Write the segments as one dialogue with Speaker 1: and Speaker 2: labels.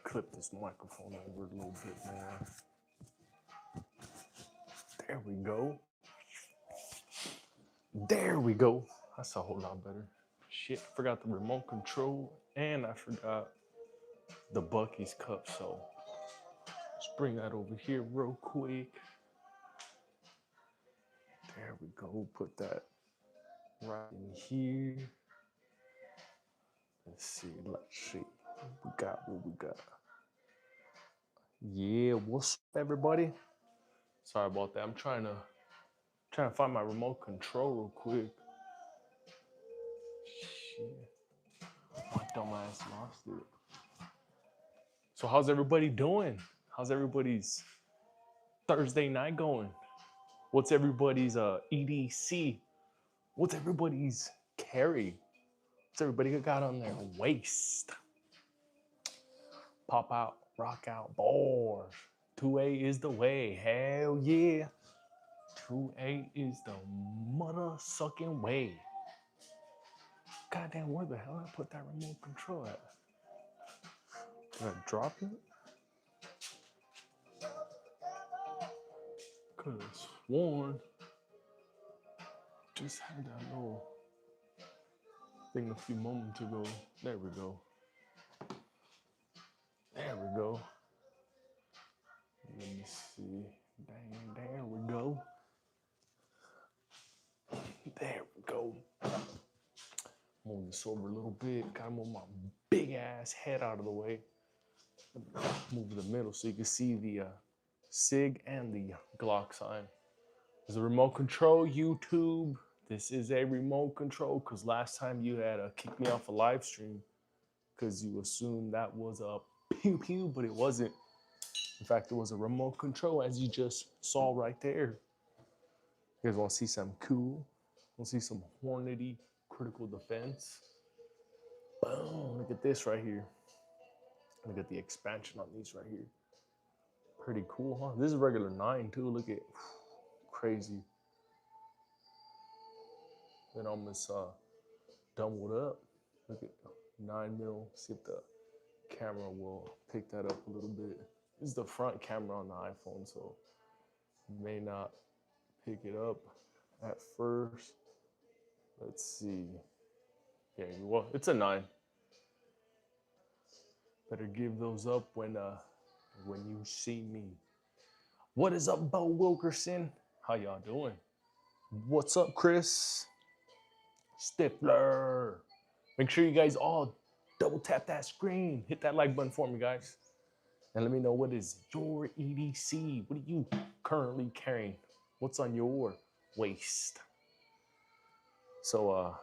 Speaker 1: Clip this microphone over a little bit more. There we go. There we go. That's a whole lot better. Shit, forgot the remote control and I forgot the Bucky's cup. So let's bring that over here real quick. There we go. Put that right in here. Let's see. What we got? Yeah, what's up, everybody? Sorry about that. I'm trying to find my remote control real quick. Shit. My dumb ass lost it. So how's everybody doing? How's everybody's Thursday night going? What's everybody's EDC? What's everybody's carry? What's everybody got on their waist? Pop out, rock out, boy. 2A is the way. Hell yeah. 2A is the mother sucking way. Goddamn, where the hell did I put that remote control at? Did I drop it? Could have sworn just had that little thing a few moments ago. There we go. There we go. Let me see. Dang, there we go. There we go. Move this over a little bit. Gotta move my big ass head out of the way. Move the middle so you can see the SIG and the Glock sign. There's a remote control, YouTube. This is a remote control because last time you had kicked me off a live stream because you assumed that was a pew pew, but it wasn't. In fact, it was a remote control as you just saw right there. You guys want to see something cool? Want to see some Hornady critical defense? Boom, look at this right here. Look at the expansion on these right here. Pretty cool, huh? This is regular 9 too. Look at crazy. It almost doubled up. Look at 9 mil. See if the camera will pick that up a little bit. This is the front camera on the iPhone, so you may not pick it up at first. Let's see. Yeah, well, it's a 9. Better give those up when you see me. What is up, Bo Wilkerson? How y'all doing? What's up, Chris? Stifler. Make sure you guys all double tap that screen. Hit that like button for me, guys. And let me know what is your EDC. What are you currently carrying? What's on your waist? So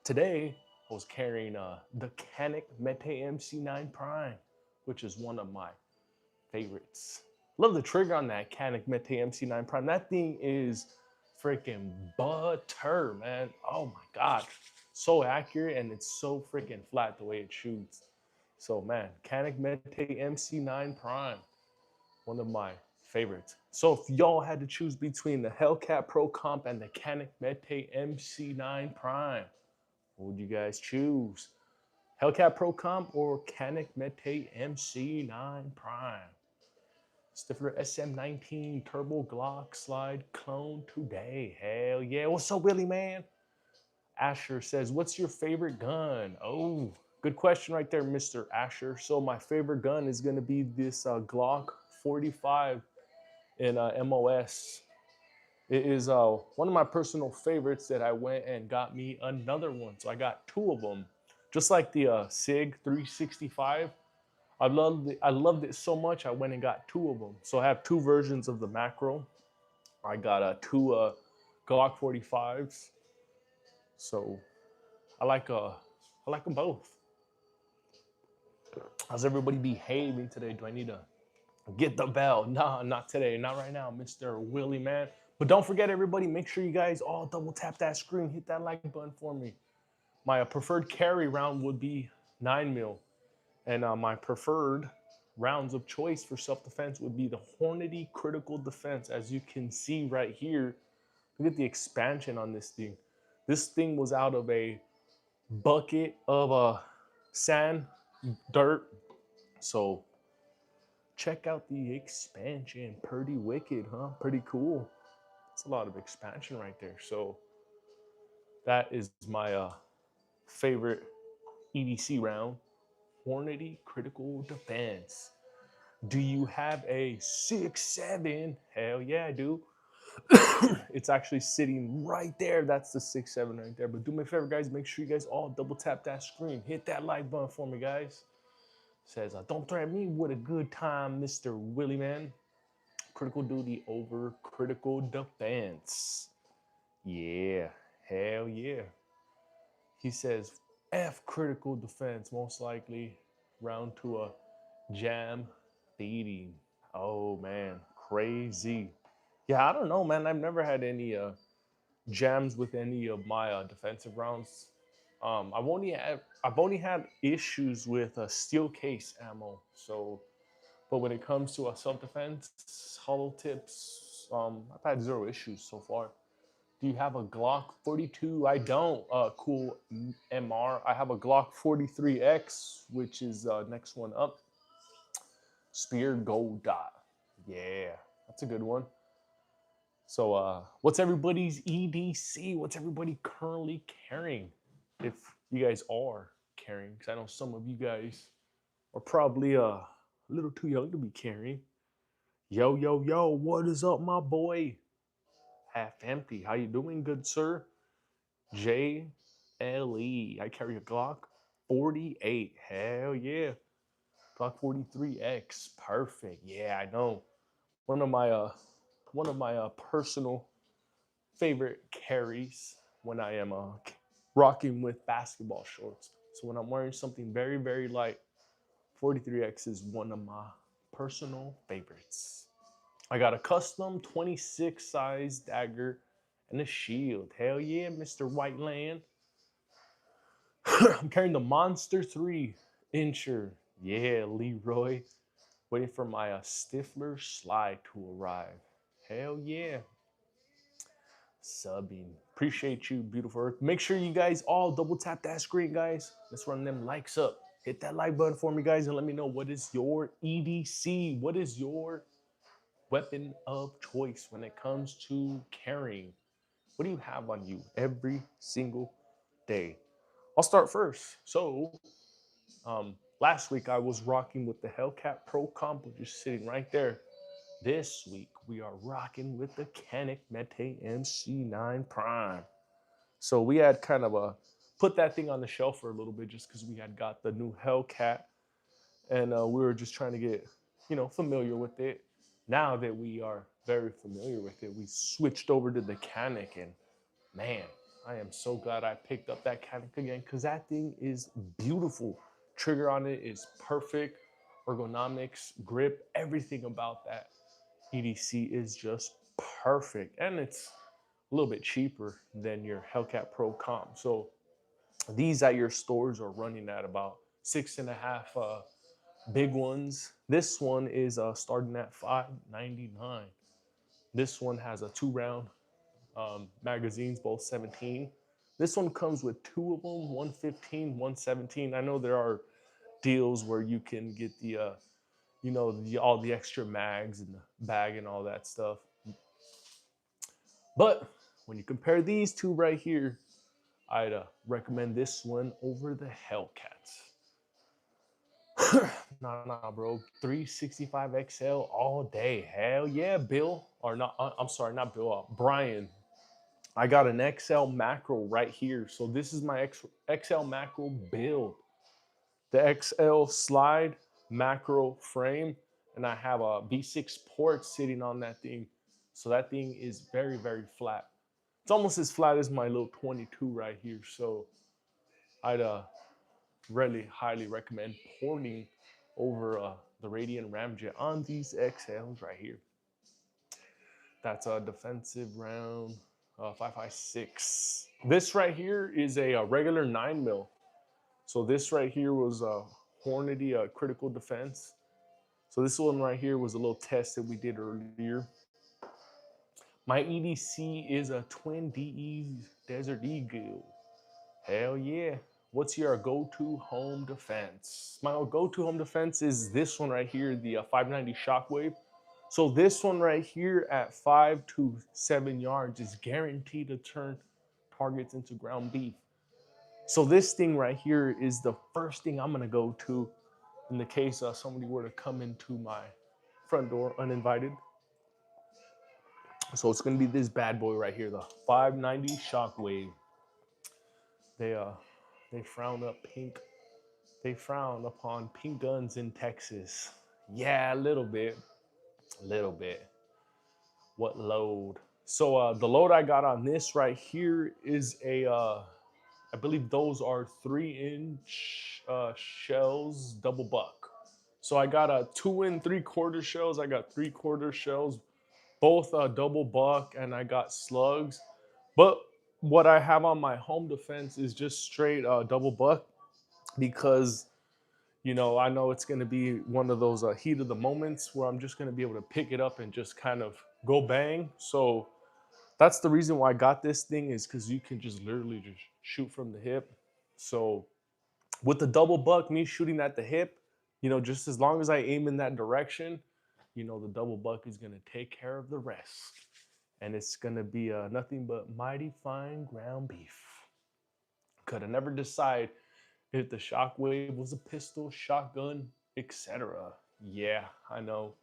Speaker 1: today I was carrying the Canik Mete MC9 Prime, which is one of my favorites. Love the trigger on that Canik Mete MC9 Prime. That thing is freaking butter, man. Oh my God. So accurate and it's so freaking flat the way it shoots. So man, Canik Mete MC9 Prime, one of my favorites. So if y'all had to choose between the Hellcat Pro Comp and the Canik Mete MC9 Prime, what would you guys choose? Hellcat Pro Comp or Canik Mete MC9 Prime? Stifler SM19 Turbo Glock Slide clone today. Hell yeah. What's up, Willie, man? Asher says, what's your favorite gun? Oh, good question right there, Mr. Asher. So my favorite gun is going to be this Glock 45 in MOS. It is one of my personal favorites that I went and got me another one. So I got 2 of them. Just like the SIG 365. I loved it so much, I went and got 2 of them. So I have 2 versions of the macro. I got 2 Glock 45s. So I like them both. How's everybody behaving today? Do I need to get the bell? Nah, not today. Not right now, Mr. Willie, man. But don't forget, everybody, make sure you guys all double tap that screen. Hit that like button for me. My preferred carry round would be 9 mil. And my preferred rounds of choice for self-defense would be the Hornady Critical Defense. As you can see right here, look at the expansion on this thing. This thing was out of a bucket of sand, dirt. So check out the expansion. Pretty wicked, huh? Pretty cool. It's a lot of expansion right there. So that is my favorite EDC round. Hornady Critical Defense. Do you have a 6.7? Hell yeah, I do. It's actually sitting right there. That's the 6.7 right there. But do me a favor, guys. Make sure you guys all double tap that screen. Hit that like button for me, guys. Says, don't threaten me with a good time, Mr. Willie Man. Critical duty over critical defense. Yeah, hell yeah. He says, F critical defense, most likely round to a jam feeding. Oh man, crazy. Yeah, I don't know, man. I've never had any jams with any of my defensive rounds. I've only had issues with steel case ammo. So, but when it comes to self defense, hollow tips, I've had zero issues so far. Do you have a Glock 42? I don't. Cool MR. I have a Glock 43X, which is next one up. Spear Gold Dot. Yeah, that's a good one. So, what's everybody's EDC? What's everybody currently carrying? If you guys are carrying, because I know some of you guys are probably a little too young to be carrying. Yo, yo, yo, what is up, my boy? Half empty. How you doing, good sir? JLE. I carry a Glock 48. Hell yeah. Glock 43X. Perfect. Yeah, I know. One of my personal favorite carries when I am rocking with basketball shorts. So when I'm wearing something very, very light, 43X is one of my personal favorites. I got a custom 26 size dagger and a shield. Hell yeah, Mr. Whiteland. I'm carrying the Monster 3 incher. Yeah, Leroy. Waiting for my Stifler slide to arrive. Hell yeah. Subbing. Appreciate you, beautiful Earth. Make sure you guys all double tap that screen, guys. Let's run them likes up. Hit that like button for me, guys, and let me know what is your EDC. What is your weapon of choice when it comes to carrying? What do you have on you every single day? I'll start first. So, last week I was rocking with the Hellcat Pro Comp, which is sitting right there. This week we are rocking with the Canik Mete MC9 Prime. So we had kind of put that thing on the shelf for a little bit just because we had got the new Hellcat and we were just trying to get, familiar with it. Now that we are very familiar with it, we switched over to the Canik, and man, I am so glad I picked up that Canik again because that thing is beautiful. Trigger on it is perfect. Ergonomics, grip, everything about that EDC is just perfect. And it's a little bit cheaper than your Hellcat Pro Comp. So these at your stores are running at about 6.5 big ones. This one is starting at $5.99. This one has a 2-round magazines, both 17. This one comes with two of them, 115, 117. I know there are deals where you can get the, all the extra mags and the bag and all that stuff. But when you compare these two right here, I'd recommend this one over the Hellcats. Nah, bro. 365 XL all day. Hell yeah, Bill. Or not, I'm sorry, not Bill. Brian. I got an XL macro right here. So this is my XL macro build. The XL slide macro frame. And I have a V6 port sitting on that thing. So that thing is very, very flat. It's almost as flat as my little 22 right here. So I'd really highly recommend porting over the Radiant Ramjet on these XLs right here. That's a defensive round 5.56. This right here is a regular 9mm. So this right here was a Hornady critical defense. So this one right here was a little test that we did earlier. My EDC is a Twin DE Desert Eagle. Hell yeah. what's your go-to home defense? My go-to home defense is this one right here, the 590 Shockwave. So this one right here at 5 to 7 yards is guaranteed to turn targets into ground beef. So this thing right here is the first thing I'm gonna go to in the case somebody were to come into my front door uninvited. So it's gonna be this bad boy right here, the 590 Shockwave. They uh they frown up pink. They frown upon pink guns in Texas. Yeah, a little bit, a little bit. What load? So the load I got on this right here is I believe those are 3-inch shells, double buck. So I got a 2 and 3/4 shells. I got 3/4 shells, both double buck, and I got slugs. But what I have on my home defense is just straight double buck because I know it's going to be one of those heat of the moments where I'm just going to be able to pick it up and just kind of go bang. So that's the reason why I got this thing is because you can just literally just shoot from the hip. So with the double buck, me shooting at the hip, just as long as I aim in that direction, the double buck is going to take care of the rest. And it's going to be nothing but mighty fine ground beef. Could I never decide if the Shockwave was a pistol, shotgun, etc. Yeah, I know.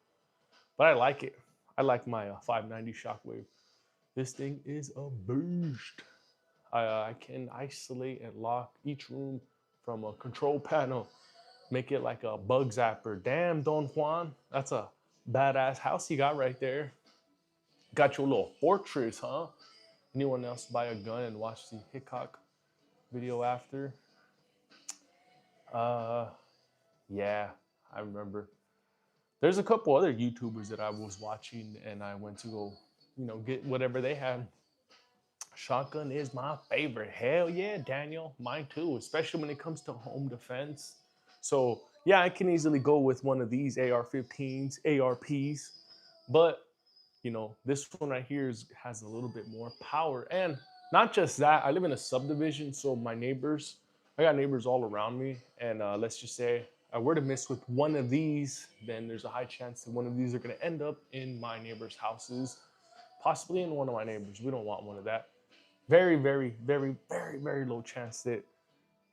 Speaker 1: But I like it. I like my 590 Shockwave. This thing is a beast. I can isolate and lock each room from a control panel. Make it like a bug zapper. Damn, Don Juan. That's a badass house you got right there. Got your little fortress, huh? Anyone else buy a gun and watch the Hickok video after? Uh, yeah, I remember. There's a couple other YouTubers that I was watching and I went to go, get whatever they had. Shotgun is my favorite. Hell yeah, Daniel. Mine too, especially when it comes to home defense. So yeah, I can easily go with one of these AR-15s, ARPs, but this one right here has a little bit more power. And not just that, I live in a subdivision, so I got neighbors all around me. And let's just say I were to miss with one of these, then there's a high chance that one of these are going to end up in my neighbors' houses, possibly in one of my neighbors. We don't want one of that. Very, very, very, very, very low chance that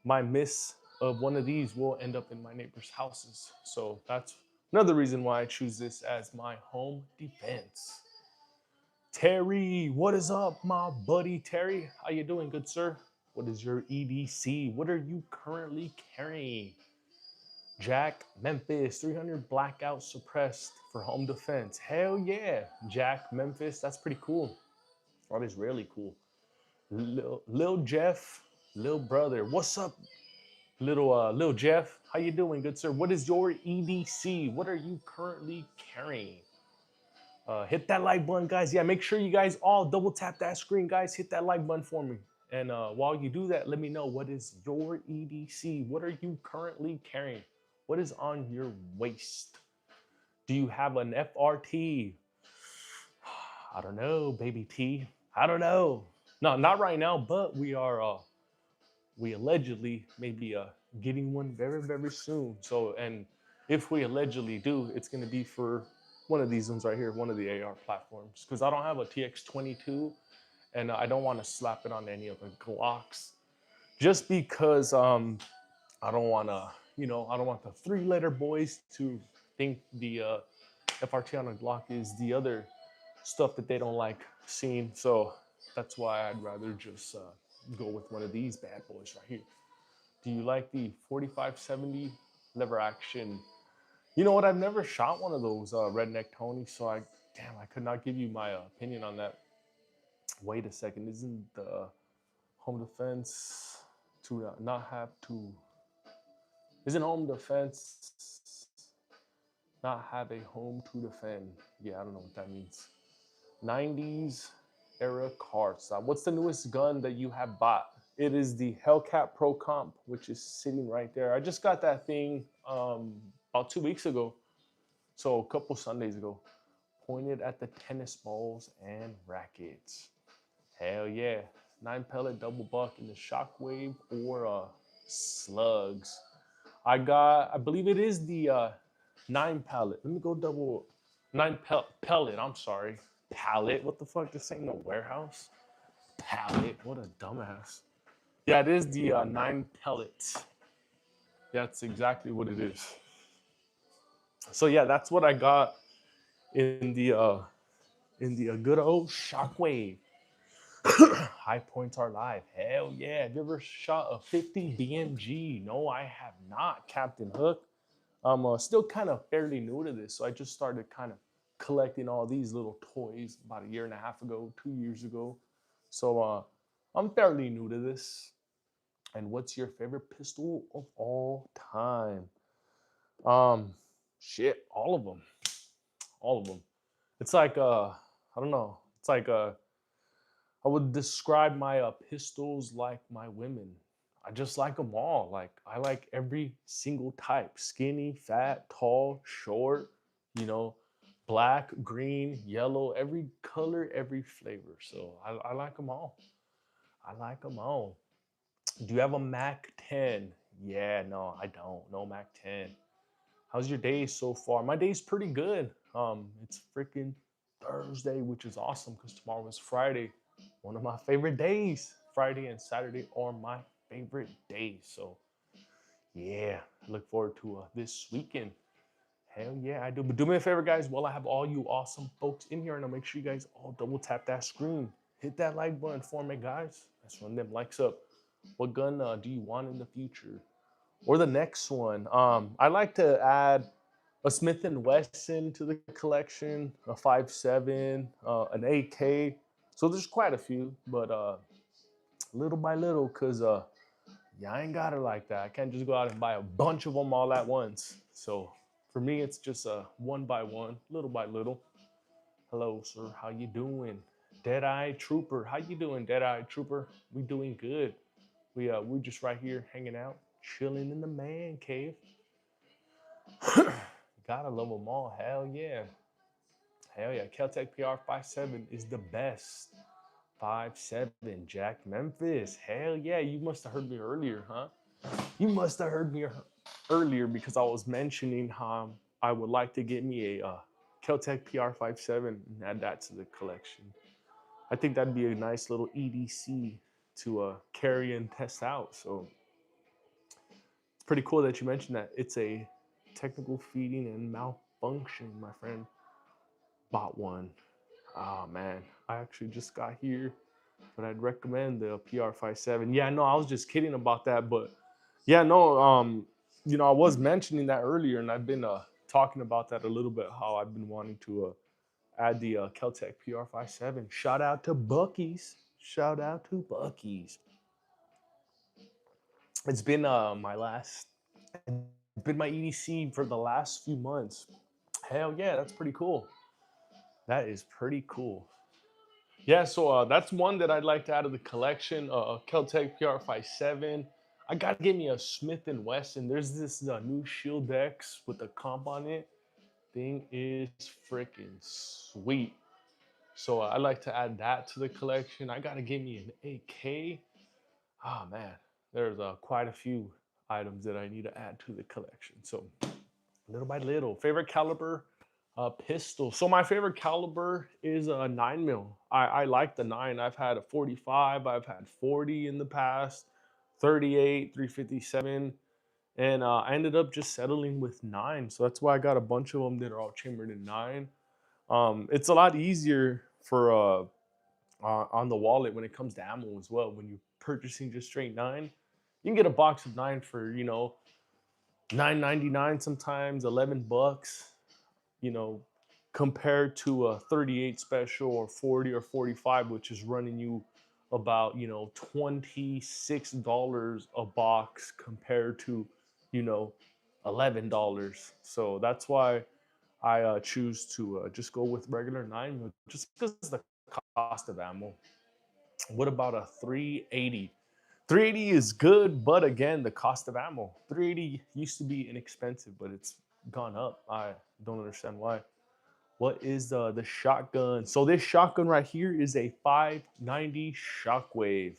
Speaker 1: my miss of one of these will end up in my neighbors' houses. So that's another reason why I choose this as my home defense. Terry, what is up, my buddy Terry? How you doing, good sir? What is your EDC? What are you currently carrying? Jack Memphis, 300 blackout suppressed for home defense. Hell yeah, Jack Memphis, that's pretty cool. That is really cool. Lil Jeff, Lil brother, what's up, Lil Jeff? How you doing, good sir? What is your EDC? What are you currently carrying? Hit that like button, guys. Yeah, make sure you guys all double tap that screen, guys. Hit that like button for me. And while you do that, let me know what is your EDC? What are you currently carrying? What is on your waist? Do you have an FRT? I don't know, baby T. I don't know. No, not right now, but we allegedly may be getting one very, very soon. So, and if we allegedly do, it's going to be for one of these ones right here, one of the AR platforms, because I don't have a TX22 and I don't want to slap it on any of the Glocks just because I don't want to, I don't want the 3-letter boys to think the FRT on a Glock is the other stuff that they don't like seeing. So that's why I'd rather just go with one of these bad boys right here. Do you like the 4570 lever action? You know what? I've never shot one of those Redneck Tony, so I could not give you my opinion on that. Wait a second, isn't the home defense to not have to? Isn't home defense not have a home to defend? Yeah, I don't know what that means. 90s era cards. What's the newest gun that you have bought? It is the Hellcat Pro Comp, which is sitting right there. I just got that thing about 2 weeks ago, so a couple Sundays ago. Pointed at the tennis balls and rackets. Hell yeah. 9 pellet double buck in the Shockwave or slugs. I believe it is the 9 pallet. Let me go double pellet. I'm sorry, pallet. What the fuck? This ain't no warehouse. Pallet. What a dumbass. Yeah, it is the 9 pellets. That's exactly what it is. So yeah, that's what I got in the good old shockwave. High points are live. Hell yeah. Have you ever shot a 50 BMG? No, I have not, Captain Hook. I'm still kind of fairly new to this. So I just started kind of collecting all these little toys about a year and a half ago, 2 years ago. So I'm fairly new to this. And what's your favorite pistol of all time? Um, shit, all of them. All of them. It's like, I don't know. It's like, I would describe my pistols like my women. I just like them all. Like I like every single type: skinny, fat, tall, short. You know, black, green, yellow, every color, every flavor. So I like them all. I like them all. Do you have a Mac 10? Yeah, no, I don't. No Mac 10. How's your day so far? My day's pretty good. It's freaking Thursday, which is awesome because tomorrow is Friday. One of my favorite days. Friday and Saturday are my favorite days. So yeah, I look forward to this weekend. Hell yeah, I do. But do me a favor, guys. While I have all you awesome folks in here, and I'll make sure you guys all double tap that screen. Hit that like button for me, guys. Let's run them likes up. What gun do you want in the future? Or the next one. I like to add a Smith and Wesson to the collection, a 5.7, an AK. So there's quite a few, but little by little, cause yeah, I ain't got it like that. I can't just go out and buy a bunch of them all at once. So for me, it's just one by one, little by little. Hello, sir. How you doing? Dead-Eye Trooper. How you doing, Dead-Eye Trooper? We doing good. We're just right here hanging out, chilling in the man cave. Gotta love them all. Hell yeah. Hell yeah. Keltec PR 57 is the best. 5.7. Jack Memphis. Hell yeah. You must have heard me earlier, huh? You must have heard me earlier because I was mentioning how I would like to get me a Keltec PR 57 and add that to the collection. I think that'd be a nice little EDC to carry and test out. So it's pretty cool that you mentioned that. It's a technical feeding and malfunction, my friend. Bought one. Oh man, I actually just got here, but I'd recommend the PR 57. Yeah, no, I was just kidding about that, but yeah, no, I was mentioning that earlier, and I've been talking about that a little bit. How I've been wanting to add the Keltec PR 57. Shout out to Bucky's. Shout out to Bucky's. It's been it's been my EDC for the last few months. Hell yeah, that's pretty cool. That is pretty cool. Yeah, so that's one that I'd like to add to the collection. Keltec PR 57. I gotta get me a Smith and Wesson. There's this new Shield X with the comp on it. Thing is freaking sweet. So I like to add that to the collection. I gotta get me an AK. Oh man, there's quite a few items that I need to add to the collection. So little by little. Favorite caliber pistol. So my favorite caliber is a 9 mil. I like the 9. I've had a 45. I've had 40 in the past, 38, 357, and I ended up just settling with 9. So that's why I got a bunch of them that are all chambered in 9. It's a lot easier for on the wallet when it comes to ammo as well. When you're purchasing just straight 9, you can get a box of 9 for 9.99 sometimes, $11, you know, compared to a 38 special or 40 or 45, which is running you about, $26 a box compared to, you know, $11. So that's why I choose to just go with regular 9, just because of the cost of ammo. What about a 380? 380 is good, but again, the cost of ammo. 380 used to be inexpensive, but it's gone up. I don't understand why. What is the shotgun? So this shotgun right here is a 590 Shockwave.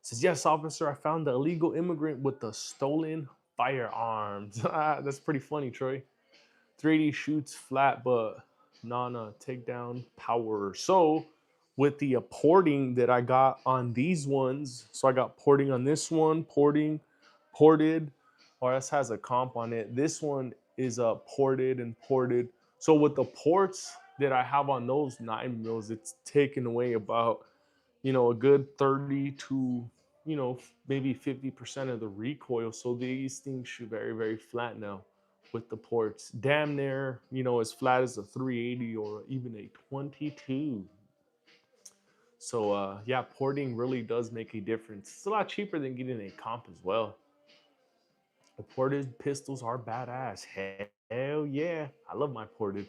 Speaker 1: Says, yes, officer, I found the illegal immigrant with the stolen firearms. That's pretty funny, Troy. 3D shoots flat, but non takedown power. So with the porting that I got on these ones, so I got porting on this one, ported, RS has a comp on it. This one is ported and ported. So with the ports that I have on those 9 mils, it's taken away about, a good 30 to, maybe 50% of the recoil. So these things shoot very, very flat now with the ports. Damn near, as flat as a 380 or even a 22. So yeah, porting really does make a difference. It's a lot cheaper than getting a comp as well. The ported pistols are badass. Hell yeah. I love my ported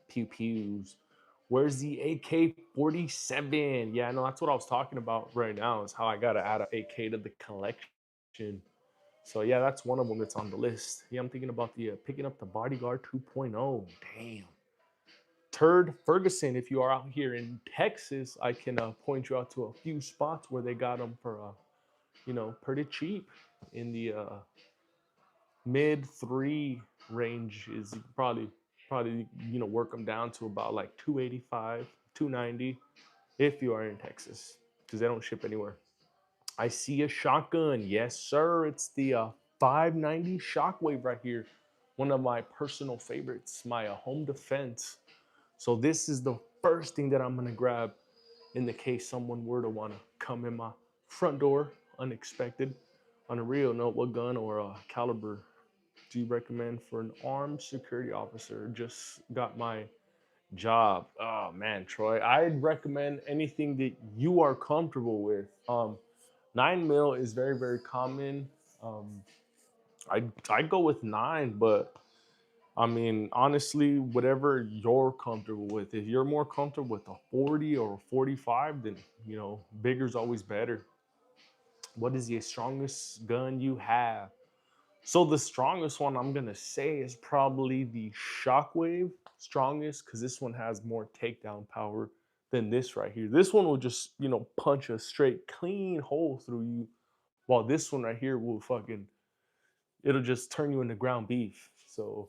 Speaker 1: pew pews. Where's the AK-47? Yeah, no, that's what I was talking about right now, is how I gotta add an AK to the collection. So yeah, that's one of them that's on the list. Yeah, I'm thinking about the picking up the Bodyguard 2.0. Damn. Turd Ferguson, if you are out here in Texas, I can point you out to a few spots where they got them for, pretty cheap in the mid three range. Is probably work them down to about like 285, 290 if you are in Texas, because they don't ship anywhere. I see a shotgun. Yes, sir. It's the 590 Shockwave right here. One of my personal favorites, my home defense. So this is the first thing that I'm gonna grab in the case someone were to wanna come in my front door unexpected. On a real note, what gun or caliber do you recommend for an armed security officer? Just got my job. Oh man, Troy, I'd recommend anything that you are comfortable with. 9 mil is very, very common. Um, I'd go with 9, but I mean, honestly, whatever you're comfortable with. If you're more comfortable with a 40 or a 45, then bigger's always better. What is the strongest gun you have? So the strongest one I'm gonna say is probably the Shockwave strongest, because this one has more takedown power than this right here. This one will just punch a straight clean hole through you, while this one right here will it'll just turn you into ground beef. So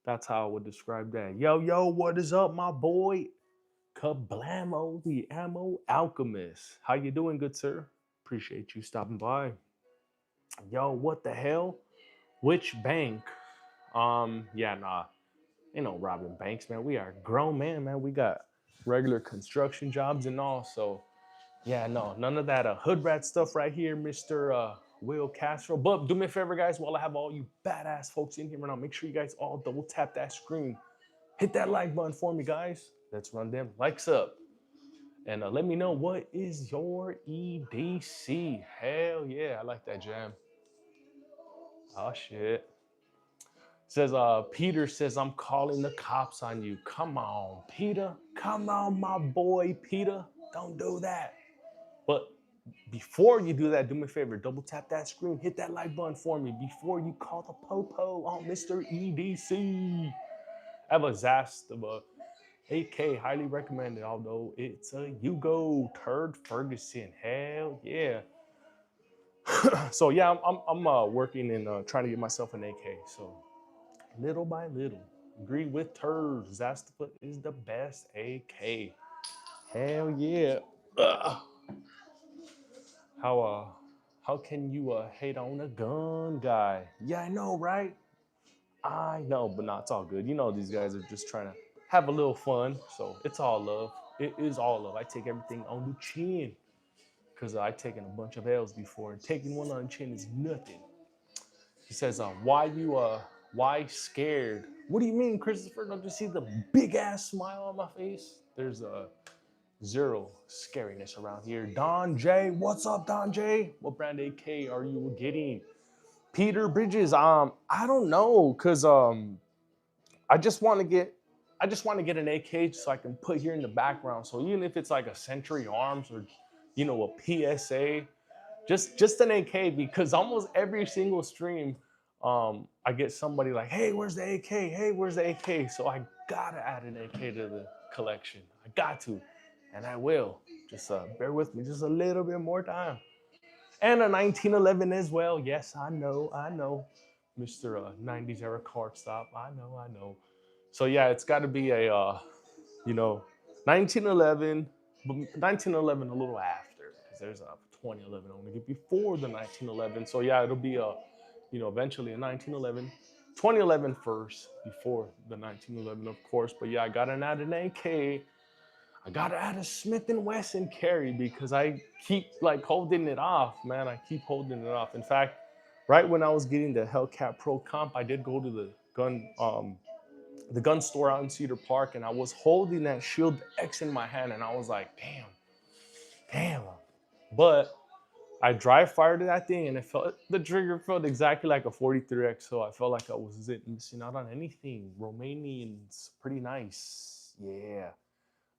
Speaker 1: that's how I would describe that. Yo, what is up, my boy? Kablamo, the Ammo Alchemist. How you doing, good sir? Appreciate you stopping by. Yo, what the hell? Which bank? Yeah, nah. Ain't no robbing banks, man. We are grown man. We got regular construction jobs and all. So yeah, no, none of that hood rat stuff right here, Mr. Will Castro. But do me a favor, guys, while I have all you badass folks in here right now, make sure you guys all double tap that screen. Hit that like button for me, guys. Let's run them likes up. And let me know, what is your EDC? Hell yeah, I like that jam. Oh shit. Says Peter says, I'm calling the cops on you. Come on, Peter. Come on, my boy, Peter. Don't do that. But before you do that, do me a favor, double tap that screen, hit that like button for me before you call the popo on Mr. EDC. I have a Zast of a AK, highly recommended, although it's a Hugo Turd Ferguson. Hell yeah. So yeah, I'm working and trying to get myself an AK. So little by little, agree with Turd. Zastaput is the best AK. Hell yeah. Ugh. How how can you hate on a gun guy? Yeah, I know, right? I know, but no, it's all good. These guys are just trying to have a little fun, so it's all love. It is all love. I take everything on the chin, because I've taken a bunch of L's before, and taking one on the chin is nothing. He says, why scared? What do you mean, Christopher? Don't you see the big ass smile on my face? There's zero scariness around here. Don J, what's up, Don J? What brand AK are you getting? Peter Bridges, I don't know, cause I just want to get an AK so I can put here in the background. So even if it's like a Century Arms or a PSA, just an AK, because almost every single stream, I get somebody like, hey, where's the AK? Hey, where's the AK? So I gotta add an AK to the collection. I got to, and I will. Just bear with me just a little bit more time. And a 1911 as well. Yes, I know. Mr. 90s era card stop. I know. So yeah, it's got to be a you know, 1911, but 1911 a little after because there's a 2011 only get before the 1911. So yeah, it'll be a, eventually a 1911, 2011 first before the 1911, of course. But yeah, I got to add an AK. I got to add a Smith and Wesson carry because I keep like holding it off, man. I keep holding it off. In fact, right when I was getting the Hellcat Pro Comp, I did go to the gun store out in Cedar Park, and I was holding that Shield X in my hand, and I was like, damn. But I dry fired that thing, and the trigger felt exactly like a 43X, so I felt like I wasn't missing out on anything. Romanians, pretty nice, yeah.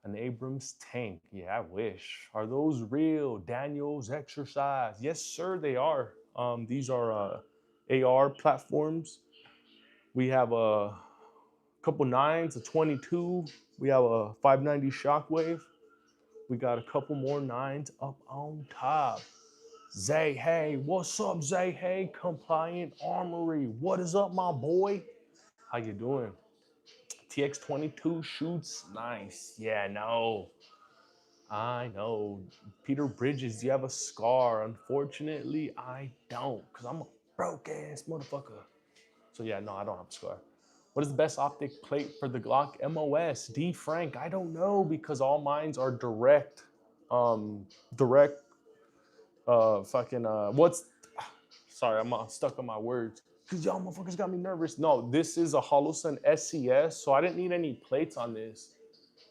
Speaker 1: An Abrams tank, yeah, I wish. Are those real? Daniel's exercise, yes, sir, they are. These are AR platforms. We have a couple nines, a 22. We have a 590 Shockwave. We got a couple more nines up on top. Zay, hey, what's up, Zay? Hey, Compliant Armory. What is up, my boy? How you doing? TX22 shoots nice. Yeah, no. I know. Peter Bridges, do you have a scar? Unfortunately, I don't, because I'm a broke ass motherfucker. So yeah, no, I don't have a scar. What is the best optic plate for the Glock MOS? D Frank, I don't know because all mines are direct. Direct fucking what's sorry, I'm stuck on my words. Cause y'all motherfuckers got me nervous. No, this is a Holosun SCS, so I didn't need any plates on this.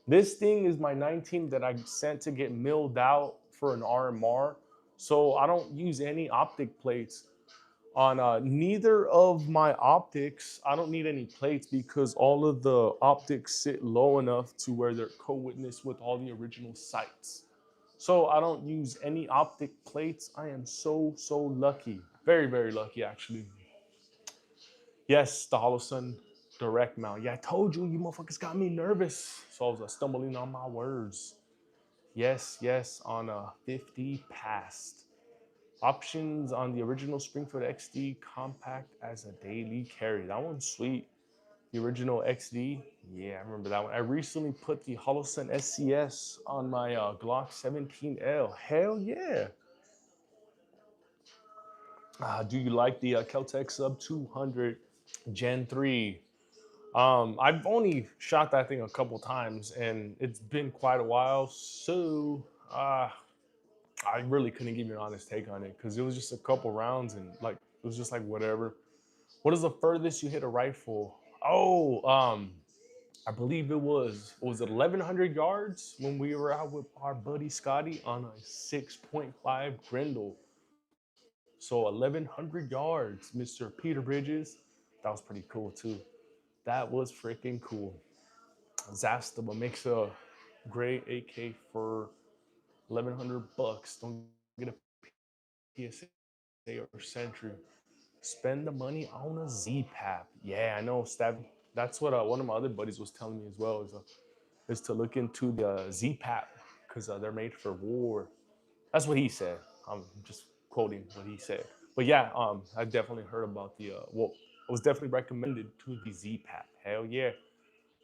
Speaker 1: This thing is my 19 that I sent to get milled out for an RMR. So I don't use any optic plates on neither of my optics. I don't need any plates because all of the optics sit low enough to where they're co-witness with all the original sights. So I don't use any optic plates. I am so lucky. Very, very lucky, actually. Yes, the Holosun direct mount. Yeah, I told you, you motherfuckers got me nervous. So I was stumbling on my words. Yes, on a 50 past. Options on the original Springfield XD compact as a daily carry. That one's sweet. The original XD, yeah, I remember that one. I recently put the Holosun SCS on my Glock 17L. Hell yeah. Do you like the Kel-Tec Sub 200 Gen 3? I've only shot that thing a couple times, and it's been quite a while, so I really couldn't give you an honest take on it because it was just a couple rounds, and like it was just like whatever. What is the furthest you hit a rifle? Oh, I believe was it 1,100 yards when we were out with our buddy Scotty on a 6.5 Grindle. So 1,100 yards, Mr. Peter Bridges. That was pretty cool too. That was freaking cool. Zastaba makes a great AK for 1,100 bucks. Don't get a PSA or Sentry. Spend the money on a Z-Pap. Yeah, I know, Stab. That's what one of my other buddies was telling me as well is to look into the Z-Pap because they're made for war. That's what he said. I'm just quoting what he said. But yeah, I definitely heard about the well, I was definitely recommended to the Z-Pap. Hell yeah.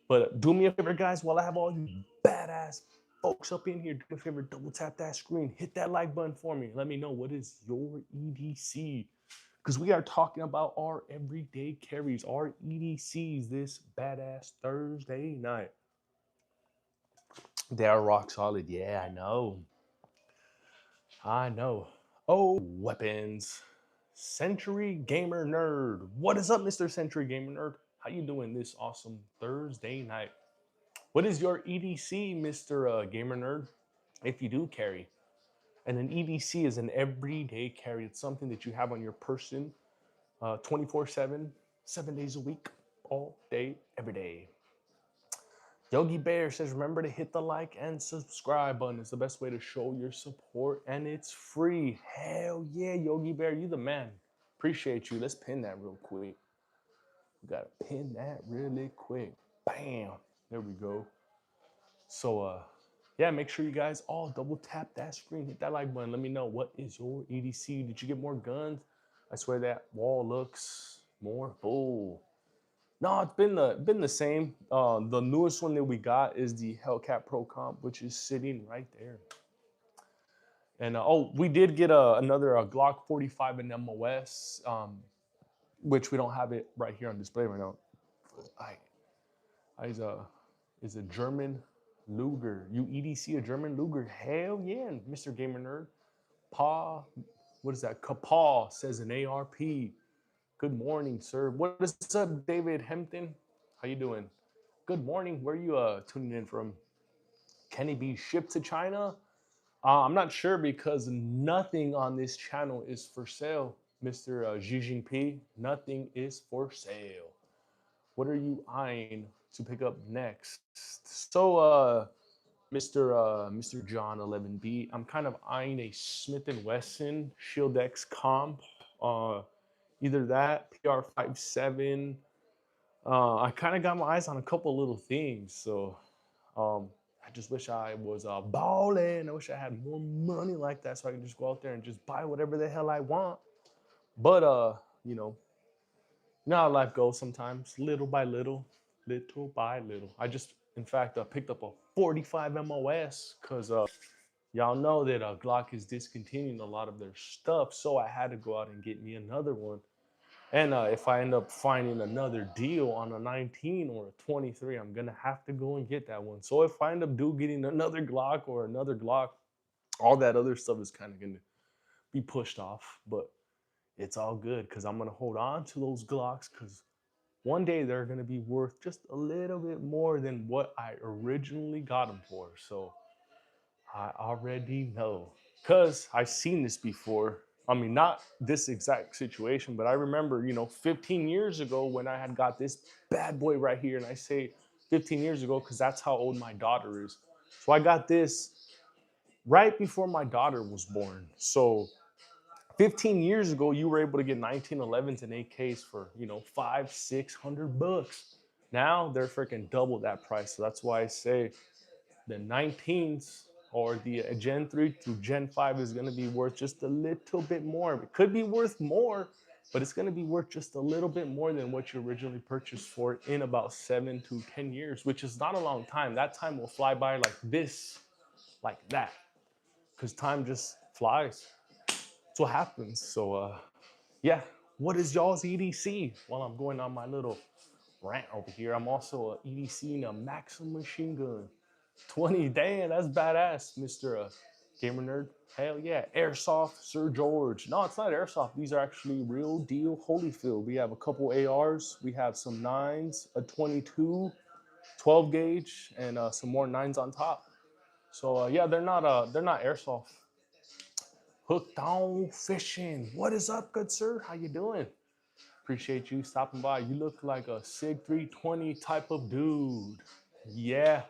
Speaker 1: But do me a favor, guys, while I have all you badass folks up in here, do me a favor, double tap that screen, hit that like button for me. Let me know what is your EDC. Because we are talking about our everyday carries, our EDCs this badass Thursday night. They are rock solid. Yeah, I know. I know. Oh, weapons. Century Gamer Nerd. What is up, Mr. Century Gamer Nerd? How you doing this awesome Thursday night? What is your EDC, Mr. Gamer Nerd? If you do carry. And an EDC is an everyday carry. It's something that you have on your person 24/7, 7 days a week, all day, every day. Yogi Bear says, remember to hit the like and subscribe button. It's the best way to show your support, and it's free. Hell yeah, Yogi Bear, you the man. Appreciate you. Let's pin that real quick. We gotta pin that really quick. Bam. There we go. So Yeah, make sure you guys all double tap that screen, hit that like button. Let me know, what is your EDC? Did you get more guns? I swear that wall looks more full. No, it's been the same. The newest one that we got is the Hellcat Pro Comp, which is sitting right there. And oh, we did get another Glock 45 in MOS, which we don't have it right here on display right now. I is a German Luger. You EDC a German Luger? Hell yeah, Mr. Gamer Nerd. Pa, what is that? Kapal says an ARP. Good morning, sir. What is up, David Hempton? How you doing? Good morning. Where are you tuning in from? Can it be shipped to China? I'm not sure because nothing on this channel is for sale, Mr. Xi Jinping. Nothing is for sale. What are you eyeing to pick up next? So, Mr. John 11B, I'm kind of eyeing a Smith and Wesson Shield X comp. Either that PR57. I kind of got my eyes on a couple little things, so I just wish I was balling. I wish I had more money like that so I could just go out there and just buy whatever the hell I want. But you know, you know how life goes sometimes, little by little, little by little. I just, in fact, picked up a 45 MOS because y'all know that Glock is discontinuing a lot of their stuff, so I had to go out and get me another one. And if I end up finding another deal on a 19 or a 23, I'm gonna have to go and get that one. So if I end up getting another Glock or another Glock, all that other stuff is kind of gonna be pushed off. But it's all good because I'm gonna hold on to those Glocks because one day they're gonna be worth just a little bit more than what I originally got them for. So I already know because I've seen this before. I mean, not this exact situation, but I remember, 15 years ago when I had got this bad boy right here. And I say 15 years ago because that's how old my daughter is. So I got this right before my daughter was born. So 15 years ago, you were able to get 1911s and AKs for, five, 600 bucks. Now they're freaking double that price. So that's why I say the 19s or the Gen 3 to Gen 5 is going to be worth just a little bit more. It could be worth more, but it's going to be worth just a little bit more than what you originally purchased for in about 7 to 10 years, which is not a long time. That time will fly by like this, like that, because time just flies. That's what happens. So, yeah, what is y'all's EDC? While I'm going on my little rant over here, I'm also a EDC in a Maxim machine gun. 20, damn, that's badass, Mr. Gamer Nerd. Hell yeah. Airsoft, Sir George. No, it's not Airsoft. These are actually real deal Holyfield. We have a couple ARs. We have some 9s, a 22, 12 gauge, and some more 9s on top. So yeah, they're not Airsoft. Hooked on fishing. What is up, good sir? How you doing? Appreciate you stopping by. You look like a SIG 320 type of dude. Yeah,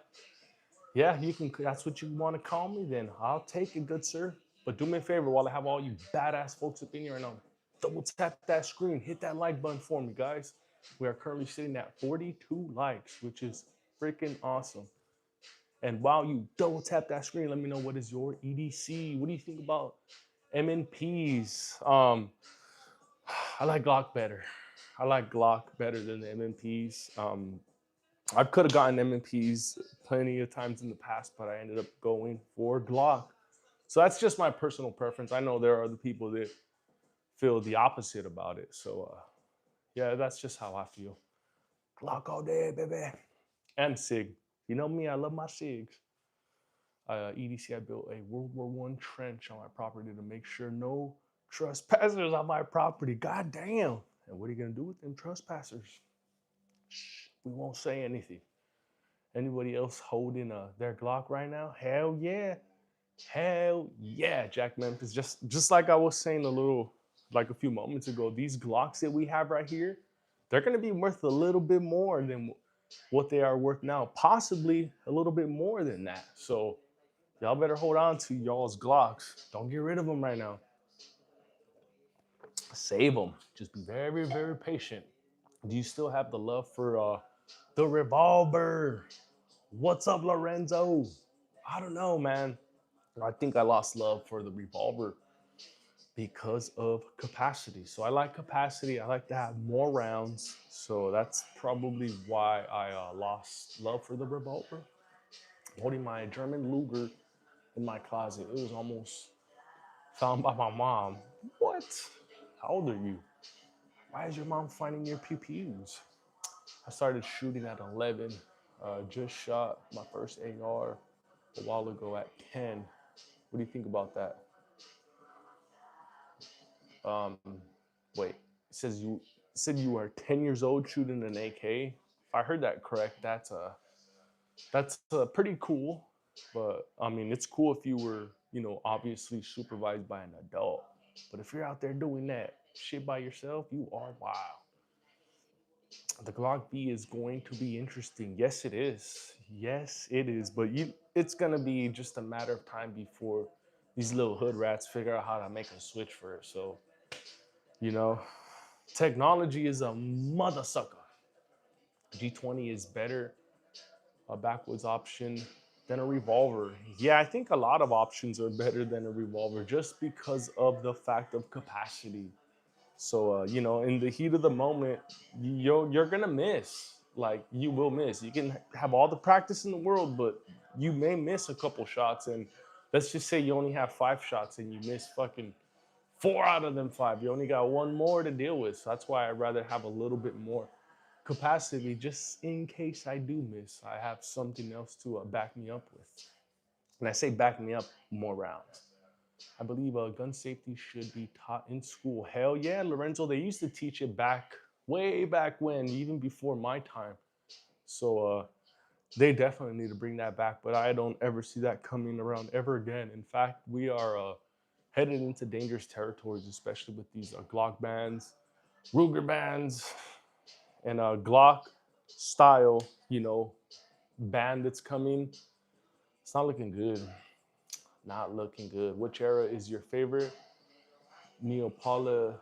Speaker 1: yeah, you can. That's what you want to call me. Then I'll take it, good sir. But do me a favor while I have all you badass folks up in here right now. Double tap that screen, hit that like button for me, guys. We are currently sitting at 42 likes, which is freaking awesome. And while you double tap that screen, let me know, what is your EDC? What do you think about MNPs? I like Glock better. I like Glock better than the MNPs. I could have gotten MMPs plenty of times in the past, but I ended up going for Glock. So that's just my personal preference. I know there are other people that feel the opposite about it. So yeah, that's just how I feel. Glock all day, baby. And SIG. You know me, I love my SIGs. EDC, I built a World War I trench on my property to make sure no trespassers on my property. God damn. And what are you going to do with them trespassers? Shh, we won't say anything. Anybody else holding their Glock right now? Hell yeah. Hell yeah, Jack Memphis. Just like I was saying a few moments ago, these Glocks that we have right here, they're gonna be worth a little bit more than what they are worth now. Possibly a little bit more than that. So y'all better hold on to y'all's Glocks. Don't get rid of them right now. Save them. Just be very, very patient. Do you still have the love for the revolver? What's up, Lorenzo? I don't know, man. I think I lost love for the revolver because of capacity. So I like capacity. I like to have more rounds. So that's probably why I lost love for the revolver. Holding my German Luger in my closet. It was almost found by my mom. What? How old are you? Why is your mom finding your pew pews? I started shooting at 11. Just shot my first AR a while ago at 10. What do you think about that? Um, wait, it says you said you are 10 years old shooting an AK. If I heard that correct, that's pretty cool. But I mean, it's cool if you were, obviously supervised by an adult. But if you're out there doing that shit by yourself, you are wild. The Glock B is going to be interesting. Yes, it is. Yes, it is. But it's gonna be just a matter of time before these little hood rats figure out how to make a switch for it. So, you know, technology is a mother sucker. G20 is better, a backwards option than a revolver. Yeah, I think a lot of options are better than a revolver just because of the fact of capacity. So, in the heat of the moment, you're gonna miss. Like you will miss. You can have all the practice in the world, but you may miss a couple shots. And let's just say you only have 5 shots and you miss fucking 4 out of them 5. You only got one more to deal with. So that's why I'd rather have a little bit more capacity, just in case I do miss. I have something else to back me up with. And I say back me up, more rounds. I believe gun safety should be taught in school. Hell yeah, Lorenzo. They used to teach it way back when, even before my time. So they definitely need to bring that back. But I don't ever see that coming around ever again. In fact, we are headed into dangerous territories, especially with these Glock bands, Ruger bands, and Glock style, band that's coming. It's not looking good. Not looking good. Which era is your favorite? Neopala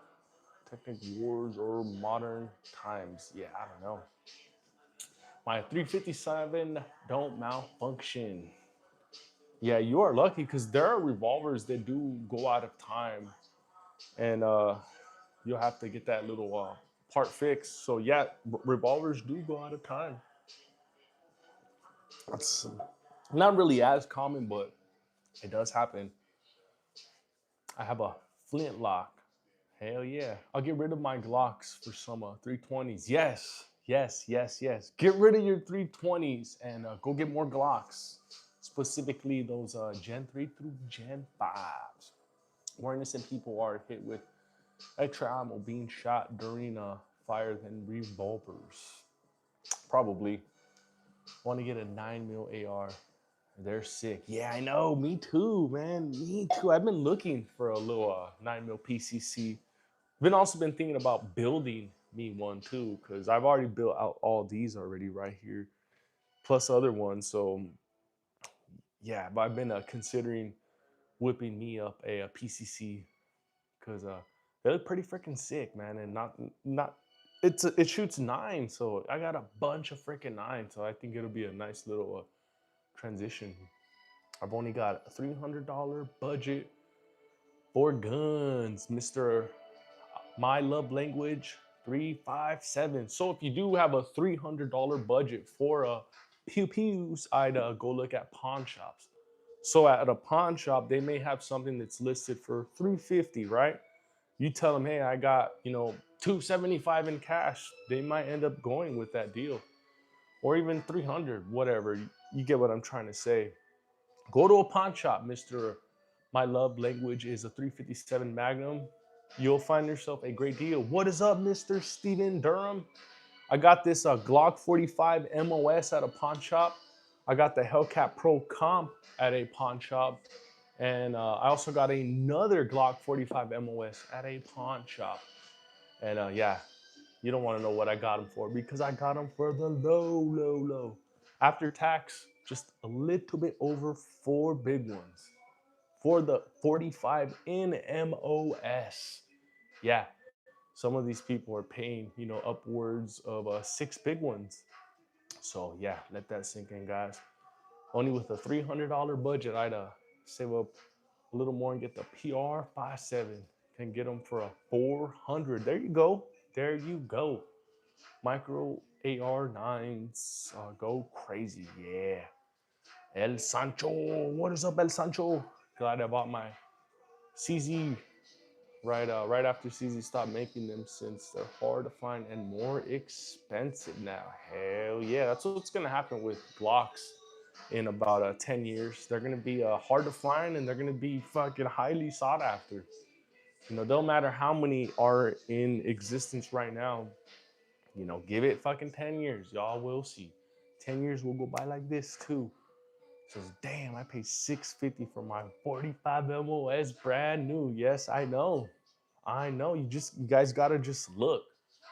Speaker 1: Technic Wars or Modern Times? Yeah, I don't know. My 357 don't malfunction. Yeah, you are lucky because there are revolvers that do go out of time, and you'll have to get that little part fixed. So yeah, revolvers do go out of time. It's not really as common, but it does happen. I have a flintlock. Hell yeah. I'll get rid of my Glocks for some 320s. Yes, yes, yes, yes. Get rid of your 320s and go get more Glocks. Specifically those Gen 3 through Gen 5s. More innocent people are hit with extra ammo being shot during a fire than revolvers. Probably. Want to get a 9 mil AR. They're sick. Yeah, I know. Me too, man. Me too. I've been looking for a little 9 mil PCC. Been also been thinking about building me one too, because I've already built out all these already right here, plus other ones. So yeah, but I've been considering whipping me up a PCC because they look pretty freaking sick, man, and not it shoots 9, so I got a bunch of freaking 9, so I think it'll be a nice little transition. I've only got a $300 budget for guns, Mister My love language 357. So if you do have a $300 budget for pew pews, I'd go look at pawn shops. So at a pawn shop, they may have something that's listed for 350, right? You tell them, hey, I got 275 in cash. They might end up going with that deal, or even 300, whatever. You get what I'm trying to say. Go to a pawn shop, Mister My love language is a 357 Magnum. You'll find yourself a great deal. What is up, Mr. Steven Durham? I got this Glock 45 MOS at a pawn shop. I got the Hellcat Pro Comp at a pawn shop. And I also got another Glock 45 MOS at a pawn shop. And yeah, you don't want to know what I got them for because I got them for the low. After tax, just a little bit over 4 big ones for the 45 in MOS. Yeah, some of these people are paying, upwards of 6 big ones. So yeah, let that sink in, guys. Only with a $300 budget, I'd save up a little more and get the PR 57. Can get them for a 400. There you go. There you go. Micro AR9s go crazy. Yeah. El Sancho. What is up, El Sancho? Glad I bought my CZ right after CZ stopped making them, since they're hard to find and more expensive now. Hell yeah. That's what's going to happen with Glocks in about 10 years. They're going to be hard to find, and they're going to be fucking highly sought after. You know, don't matter how many are in existence right now. You know, give it fucking 10 years. Y'all will see. 10 years will go by like this too. Says, damn, I paid $650 for my 45 MOS brand new. Yes, I know. I know. You guys gotta just look.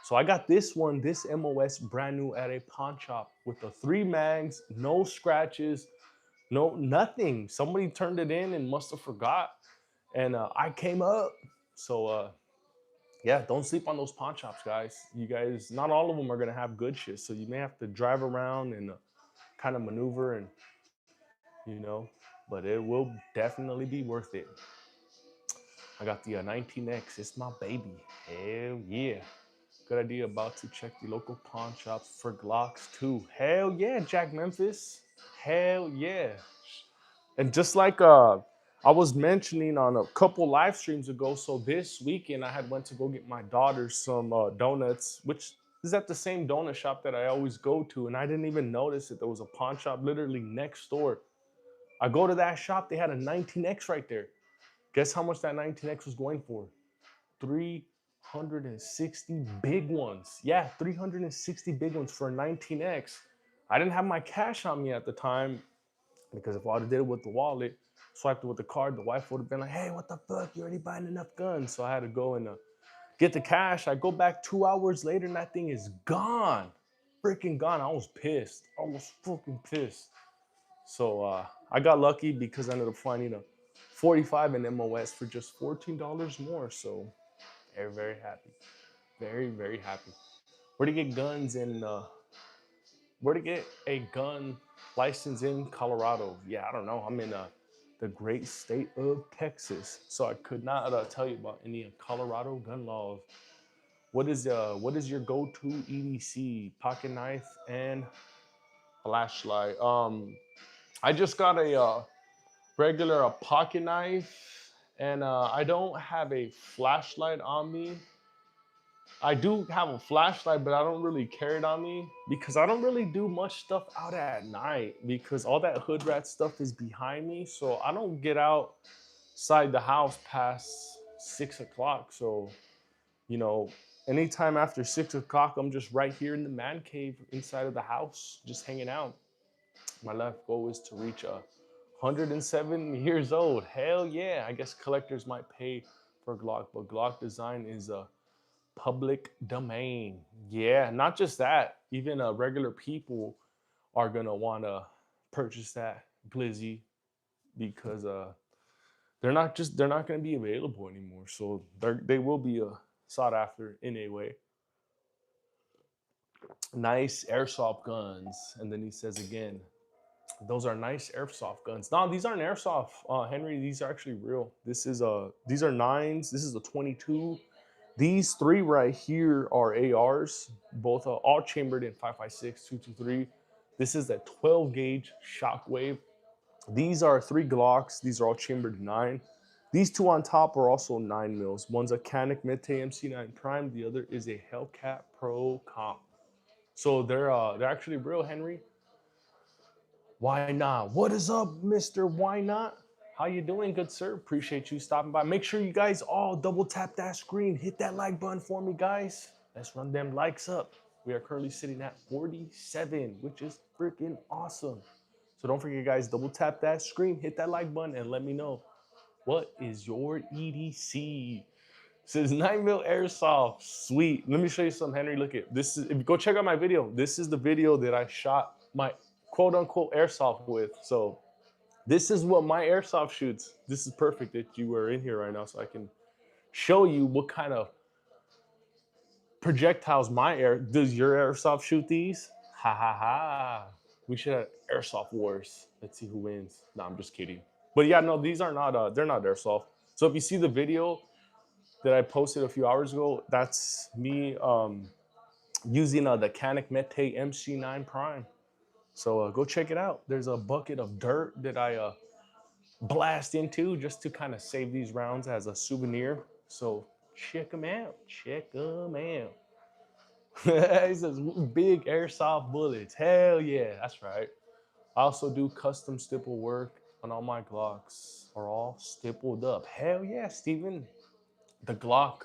Speaker 1: So I got this one, this MOS brand new at a pawn shop with the 3 mags, no scratches, no nothing. Somebody turned it in and must have forgot. And I came up. So yeah, don't sleep on those pawn shops, guys. You guys, not all of them are gonna have good shit. So you may have to drive around and kind of maneuver, and you know, but it will definitely be worth it. I got the 19X. It's my baby. Hell yeah. Good idea. About to check the local pawn shops for Glocks too. Hell yeah, Jack Memphis. Hell yeah. And just like I was mentioning on a couple live streams ago, so this weekend I had went to go get my daughter some donuts, which is at the same donut shop that I always go to, and I didn't even notice that there was a pawn shop literally next door. I go to that shop, they had a 19X right there. Guess how much that 19X was going for? 360 big ones. Yeah, 360 big ones for a 19X. I didn't have my cash on me at the time, because if I would have did it with the wallet, swiped it with the card, the wife would have been like, hey, what the fuck? You already buying enough guns. So I had to go and get the cash. I go back 2 hours later and that thing is gone. Freaking gone. I was pissed. I was fucking pissed. So I got lucky because I ended up finding a 45 in MOS for just $14 more. So very, very happy. Very, very happy. Where to get guns in, where to get a gun license in Colorado? Yeah, I don't know. I'm in the great state of Texas. So I could not tell you about any Colorado gun laws. What is your go-to EDC? Pocket knife and flashlight. I just got a regular pocket knife, and I don't have a flashlight on me. I do have a flashlight, but I don't really carry it on me because I don't really do much stuff out at night, because all that hood rat stuff is behind me. So I don't get outside the house past 6 o'clock. So, you know, anytime after 6 o'clock, I'm just right here in the man cave inside of the house, just hanging out. My life goal is to reach 107 years old. Hell yeah. I guess collectors might pay for Glock, but Glock design is a public domain. Yeah, not just that. Even regular people are gonna want to purchase that glizzy, because they're not gonna be available anymore. So they will be sought after in a way. Nice airsoft guns, and then he says again, those are nice airsoft guns. No, these aren't airsoft, Henry. These are actually real. These are nines. This is a 22. These 3 right here are ARs, both all chambered in 5.56, 223. This is a 12 gauge shockwave. These are 3 Glocks. These are all chambered in 9. These 2 on top are also 9 mils. One's a Canik Mete MC9 Prime. The other is a Hellcat Pro Comp. So they're actually real, Henry. Why not? What is up, Mr. Why Not? How you doing, good sir? Appreciate you stopping by. Make sure you guys all double tap that screen. Hit that like button for me, guys. Let's run them likes up. We are currently sitting at 47, which is freaking awesome. So don't forget, guys, double tap that screen, hit that like button, and let me know, what is your EDC? Says 9mm airsoft. Sweet. Let me show you some, Henry. Look at this. If you go check out my video, this is the video that I shot my quote unquote airsoft with. So this is what my airsoft shoots. This is perfect that you are in here right now, so I can show you what kind of projectiles my air does your airsoft shoot these. Ha ha ha. We should have airsoft wars. Let's see who wins. No, I'm just kidding. But yeah, no, these are not. They're not airsoft. So if you see the video that I posted a few hours ago, that's me using the Canik Mete MC9 Prime. So go check it out. There's a bucket of dirt that I blast into just to kind of save these rounds as a souvenir. So check them out. Check them out. He says big airsoft bullets. Hell yeah, that's right. I also do custom stipple work on all my Glocks. Are all stippled up. Hell yeah, Steven. The Glock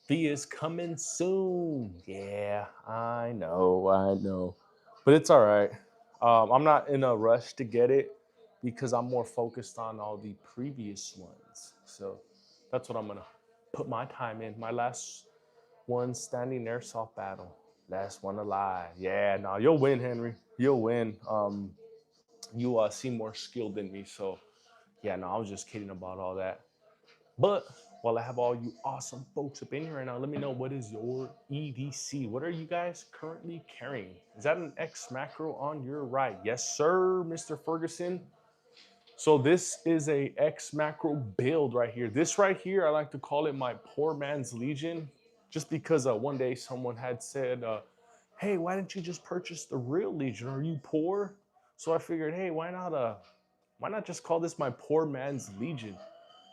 Speaker 1: V is coming soon. Yeah, I know, I know. But it's all right. I'm not in a rush to get it because I'm more focused on all the previous ones. So that's what I'm going to put my time in. My last one standing airsoft battle. Last one alive. Yeah, no, you'll win, Henry. You'll win. You seem more skilled than me. So, yeah, no, I was just kidding about all that. But while I have all you awesome folks up in here right now, let me know, what is your EDC? What are you guys currently carrying? Is that an X macro on your right? Yes, sir, Mr. Ferguson. So this is a X macro build right here. This right here, I like to call it my poor man's Legion, just because one day someone had said, hey, why didn't you just purchase the real Legion? Are you poor? So I figured, hey, why not just call this my poor man's Legion?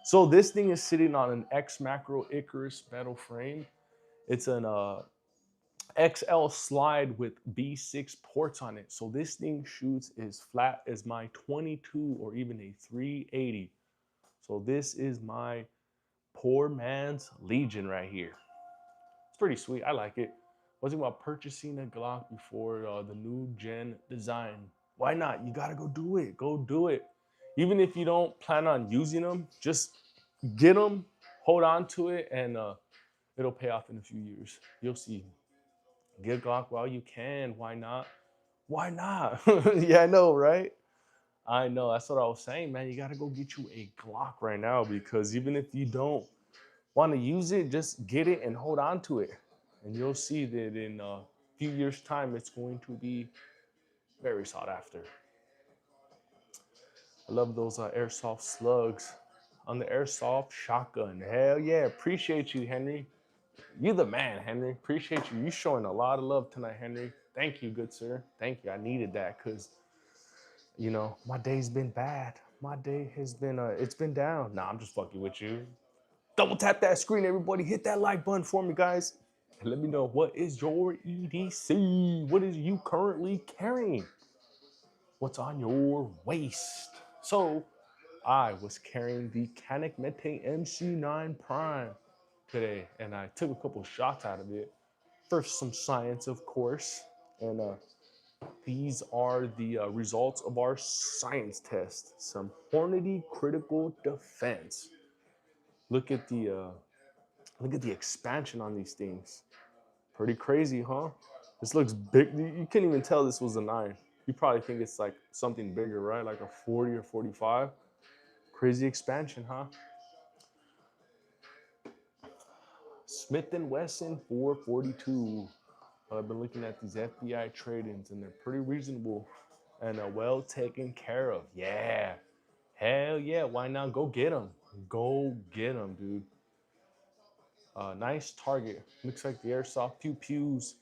Speaker 1: So this thing is sitting on an X Macro Icarus metal frame. It's an XL slide with B6 ports on it. So this thing shoots as flat as my 22 or even a 380. So this is my poor man's Legion right here. It's pretty sweet. I like it. Wasn't about purchasing a Glock before the new gen design. Why not? You gotta go do it. Go do it. Even if you don't plan on using them, just get them, hold on to it, and it'll pay off in a few years. You'll see. Get a Glock while you can. Why not? Why not? Yeah, I know, right? I know. That's what I was saying, man. You gotta go get you a Glock right now, because even if you don't want to use it, just get it and hold on to it, and you'll see that in a few years' time, it's going to be very sought after. I love those airsoft slugs on the airsoft shotgun. Hell yeah. Appreciate you, Henry. You the man, Henry. Appreciate you. You showing a lot of love tonight, Henry. Thank you, good sir. Thank you. I needed that because, my day's been bad. My day has been, it's been down. Nah, I'm just fucking with you. Double tap that screen, everybody. Hit that like button for me, guys. And let me know, what is your EDC? What is you currently carrying? What's on your waist? So, I was carrying the Canik Mete MC9 Prime today, and I took a couple shots out of it for some science, of course. And these are the results of our science test. Some Hornady critical defense. Look at the expansion on these things. Pretty crazy, huh? This looks big. You can't even tell this was a 9. You probably think it's like something bigger, right? Like a 40 or 45. Crazy expansion, huh? Smith & Wesson 442. I've been looking at these FBI trade-ins, and they're pretty reasonable and well taken care of. Yeah. Hell yeah. Why not? Go get them. Go get them, dude. Nice target. Looks like the airsoft pew-pews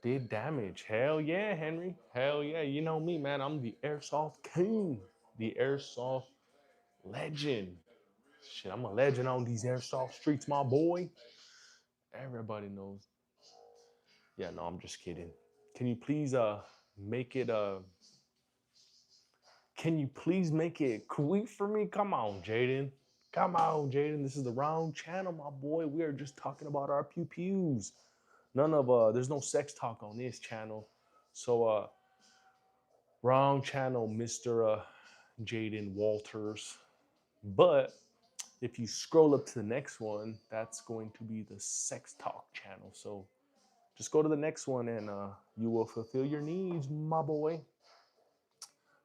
Speaker 1: did damage. Hell yeah, Henry. Hell yeah. You know me, man. I'm the airsoft king. The airsoft legend. Shit, I'm a legend on these airsoft streets, my boy. Everybody knows. Yeah, no, I'm just kidding. Can you please make it can you please make it quick for me? Come on, Jaden. Come on, Jaden. This is the wrong channel, my boy. We are just talking about our pew pews. None of there's no sex talk on this channel. So wrong channel, Mr. Jaden Walters. But if you scroll up to the next one, that's going to be the sex talk channel. So just go to the next one, and you will fulfill your needs, my boy.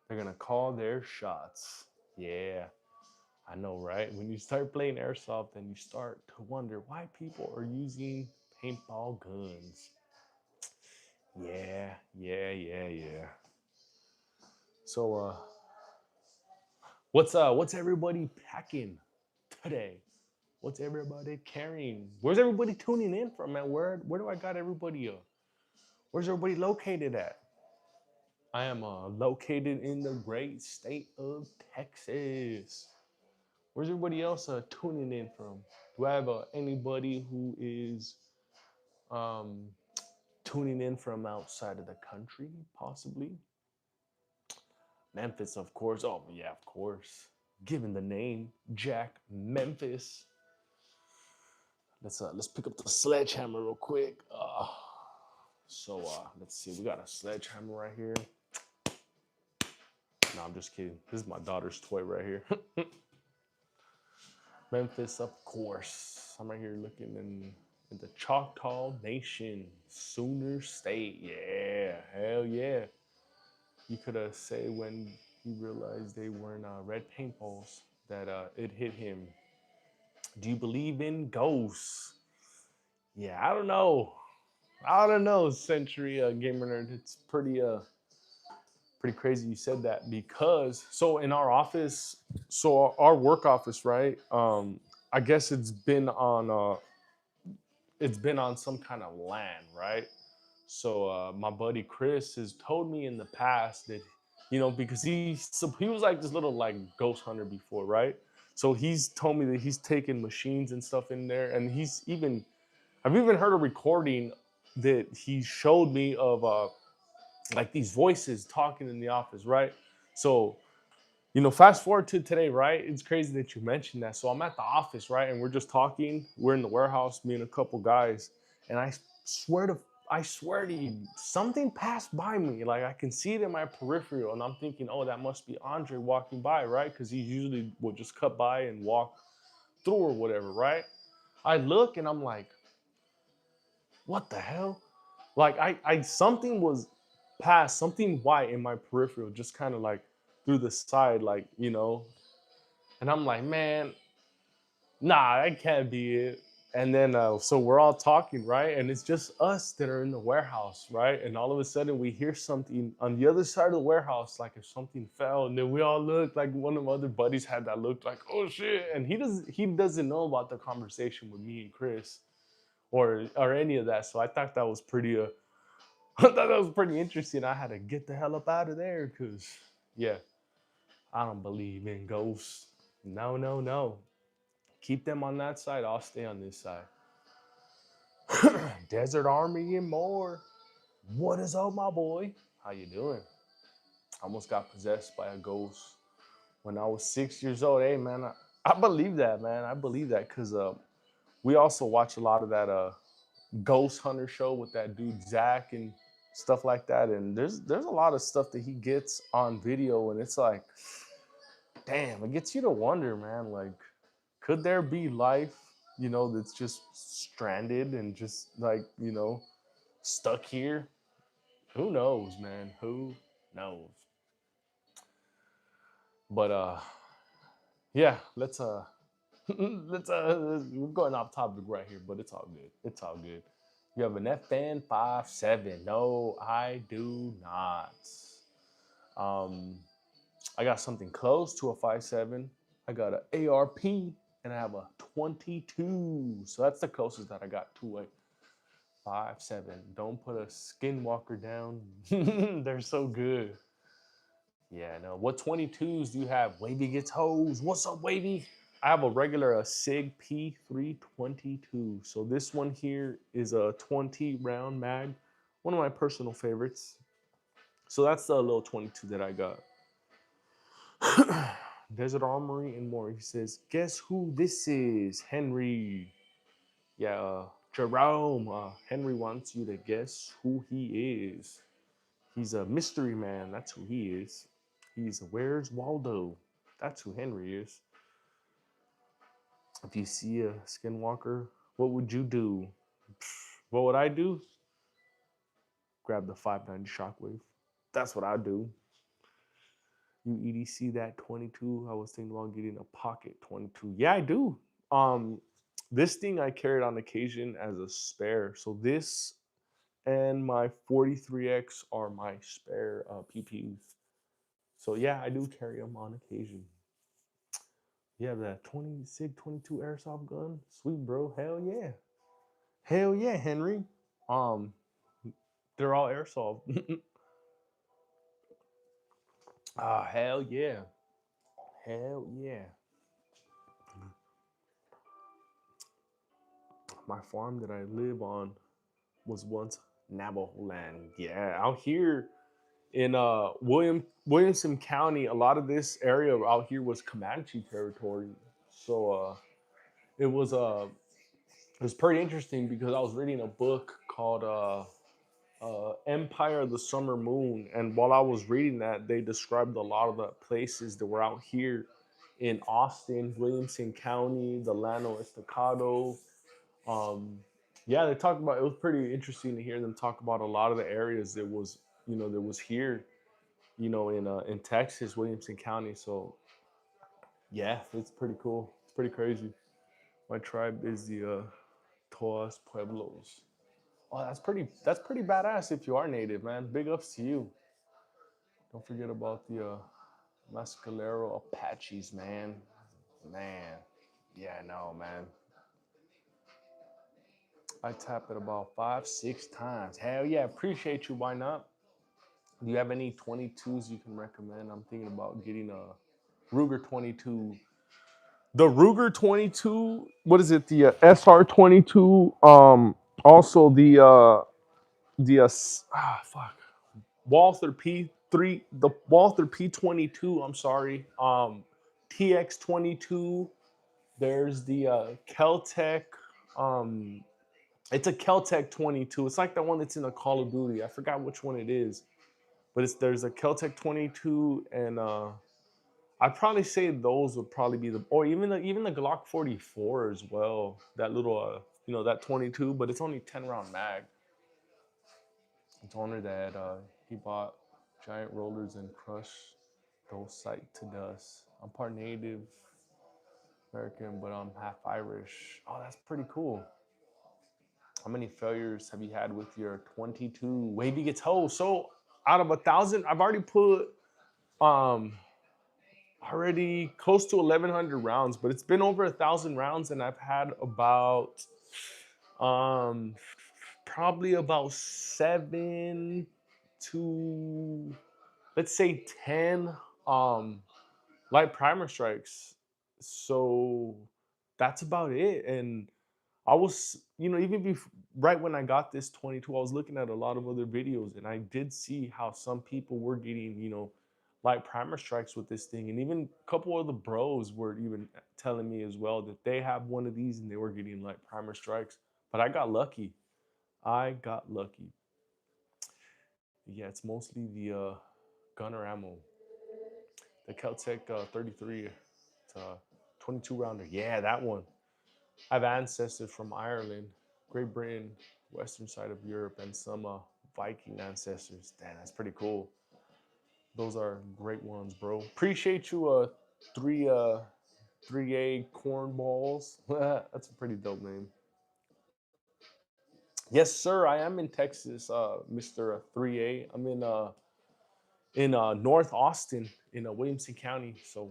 Speaker 1: They're going to call their shots. Yeah, I know, right? When you start playing airsoft, then you start to wonder why people are using paintball guns. Yeah. So what's everybody packing today? What's everybody carrying? Where's everybody tuning in from, man? Where do I got everybody where's everybody located at? I am located in the great state of Texas. Where's everybody else tuning in from? Do I have anybody who is um, tuning in from outside of the country, possibly? Memphis, of course. Oh, yeah, of course. Given the name Jack Memphis. Let's pick up the sledgehammer real quick. Let's see. We got a sledgehammer right here. No, I'm just kidding. This is my daughter's toy right here. Memphis, of course. I'm right here looking in the Choctaw Nation, Sooner State. Yeah, hell yeah. You could say when he realized they weren't red paintballs that it hit him. Do you believe in ghosts? Yeah, I don't know. I don't know, Century Gamer Nerd. It's pretty crazy you said that because so in our office, so our work office, right? I guess it's been on some kind of land, right? So my buddy Chris has told me in the past that because he was like this little like ghost hunter before, right? So he's told me that he's taken machines and stuff in there, and I've even heard a recording that he showed me of like these voices talking in the office, right? So fast forward to today, right? It's crazy that you mentioned that. So I'm at the office, right? And we're just talking. We're in the warehouse, me and a couple guys. And swear to I swear to you, something passed by me. Like I can see it in my peripheral. And I'm thinking, oh, that must be Andre walking by, right? Because he usually will just cut by and walk through or whatever, right? I look and I'm like, what the hell? Like I something was past, something white in my peripheral, just kind of like through the side, like, and I'm like, man, nah, that can't be it. And then so we're all talking, right? And it's just us that are in the warehouse, right? And all of a sudden we hear something on the other side of the warehouse, like if something fell, and then we all look like one of my other buddies had that look like, oh shit. And he doesn't know about the conversation with me and Chris or any of that. So I thought that was pretty I thought that was pretty interesting. I had to get the hell up out of there because, yeah, I don't believe in ghosts. No, no, no. Keep them on that side. I'll stay on this side. Desert Army and more. What is up, my boy? How you doing? I almost got possessed by a ghost when I was 6 years old. Hey, man, I believe that, man. I believe that because we also watch a lot of that ghost hunter show with that dude Zach and stuff like that. And there's a lot of stuff that he gets on video, and it's like, damn, it gets you to wonder, man. Like, could there be life, that's just stranded and just like, stuck here? Who knows, man? Who knows? But yeah, let's we're going off topic right here, but it's all good. It's all good. You have an FN 57? No, I do not. Um, I got something close to a 57. I got an ARP and I have a 22. So that's the closest that I got to a 57. Don't put a skinwalker down. They're so good. Yeah, no. What 22s do you have? Wavy gets hose. What's up, Wavy? I have a regular a SIG P322. So this one here is a 20 round mag, one of my personal favorites. So that's the little 22 that I got. Desert Armory and more. He says, guess who this is? Henry. Yeah, Jerome. Henry wants you to guess who he is. He's a mystery man. That's who he is. He's Where's Waldo? That's who Henry is. If you see a skinwalker, what would you do? What would I do? Grab the 590 shockwave. That's what I do. You EDC that 22. I was thinking about getting a pocket 22. Yeah, I do. This thing I carried on occasion as a spare. So this and my 43X are my spare PPUs. So yeah, I do carry them on occasion. You have that 20 SIG 22 airsoft gun? Sweet, bro. Hell yeah. Hell yeah, Henry. Um, they're all airsoft. Ah, hell yeah. Hell yeah. My farm that I live on was once Navajo land. Yeah, out here in Williamson County, a lot of this area out here was Comanche territory. So it was it was pretty interesting because I was reading a book called Empire of the Summer Moon, and while I was reading that, they described a lot of the places that were out here in Austin, Williamson County, the Llano Estacado. Um, yeah, they talked about. It was pretty interesting to hear them talk about a lot of the areas that was, that was here, in Texas, Williamson County. So yeah, it's pretty cool. It's pretty crazy. My tribe is the Toas Pueblos. Oh, that's pretty badass if you are native, man. Big ups to you. Don't forget about the Mescalero Apaches, man. Man. Yeah, no, man. I tap it about 5, 6 times. Hell yeah, appreciate you. Why not? Do you have any 22s you can recommend? I'm thinking about getting a Ruger 22. The Ruger 22, what is it? The SR 22. Also fuck. Walther P3, the Walther P22. I'm sorry. TX22. There's the Keltec. Um, it's a Keltec 22. It's like the one that's in the Call of Duty. I forgot which one it is, but there's a Keltec 22, and I'd probably say those would probably be or even the Glock 44 as well. That little that 22, but it's only 10 round mag. It's owner that he bought giant rollers and crushed those sight to dust. I'm part Native American, but I'm half Irish. Oh, that's pretty cool. How many failures have you had with your 22 wavy guitar? So out of 1,000, I've already put um already close to 1,100 rounds, but it's been over 1,000 rounds, and I've had about um probably about 7 to, let's say, 10 um light primer strikes. So that's about it. And I was, right when I got this 22, I was looking at a lot of other videos, and I did see how some people were getting, light primer strikes with this thing. And even a couple of the bros were even telling me as well that they have one of these and they were getting light primer strikes. But I got lucky. I got lucky. Yeah, it's mostly the gunner ammo. The Keltec 33, it's a 22 rounder. Yeah, that one. I have ancestors from Ireland, Great Britain, western side of Europe, and some Viking ancestors. Damn, that's pretty cool. Those are great ones, bro. Appreciate you, three 3A cornballs. That's a pretty dope name. Yes, sir. I am in Texas, Mr. 3A. I'm in North Austin in Williamson County. So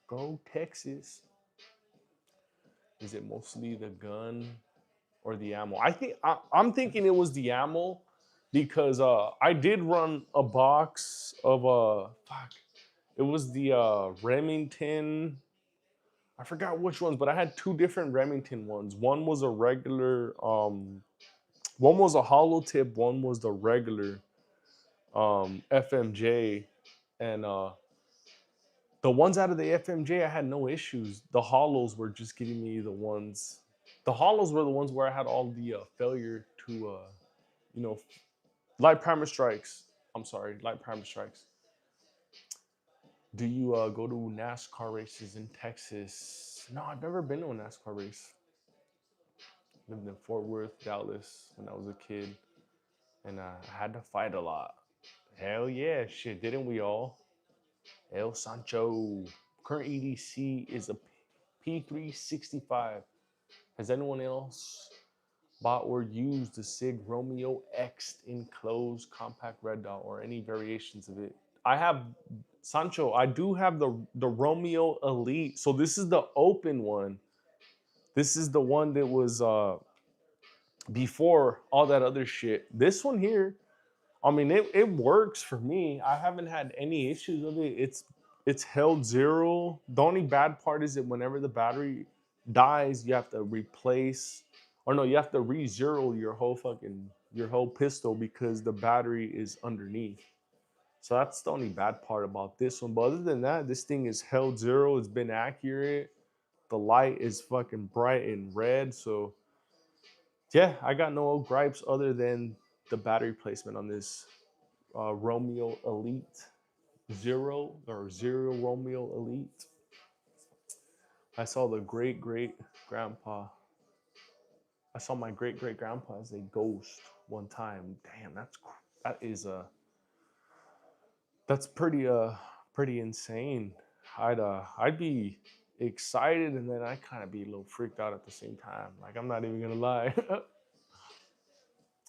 Speaker 1: go Texas. Is it mostly the gun or the ammo? I'm thinking it was the ammo because I did run a box of fuck. It was the Remington. I forgot which ones, but I had two different Remington ones. One was a regular, one was a hollow tip, one was the regular FMJ, and the ones out of the FMJ, I had no issues. The hollows were just giving me the ones. The hollows were the ones where I had all the failure to, you know, light primer strikes. I'm sorry, light primer strikes. Do you go to NASCAR races in Texas? No, I've never been to a NASCAR race. Lived in Fort Worth, Dallas when I was a kid, and I had to fight a lot. Hell yeah, shit, didn't we all? El Sancho. Current EDC is a P365. Has anyone else bought or used the SIG Romeo X enclosed compact red dot or any variations of it? I have Sancho, I do have the Romeo Elite. So this is the open one. This is the one that was before all that other shit. This one here, I mean, it works for me. I haven't had any issues with it. It's held zero. The only bad part is that whenever the battery dies, you have to replace, or no, you have to re-zero your whole pistol because the battery is underneath. So that's the only bad part about this one. But other than that, this thing is held zero. It's been accurate. The light is fucking bright and red. So yeah, I got no gripes other than the battery placement on this Romeo Elite Zero or Zero Romeo Elite. I saw the great great grandpa. I saw my great great grandpa as a ghost one time. Damn, that is that's pretty insane. I'd be excited and then I'd kind of be a little freaked out at the same time. Like I'm not even gonna lie.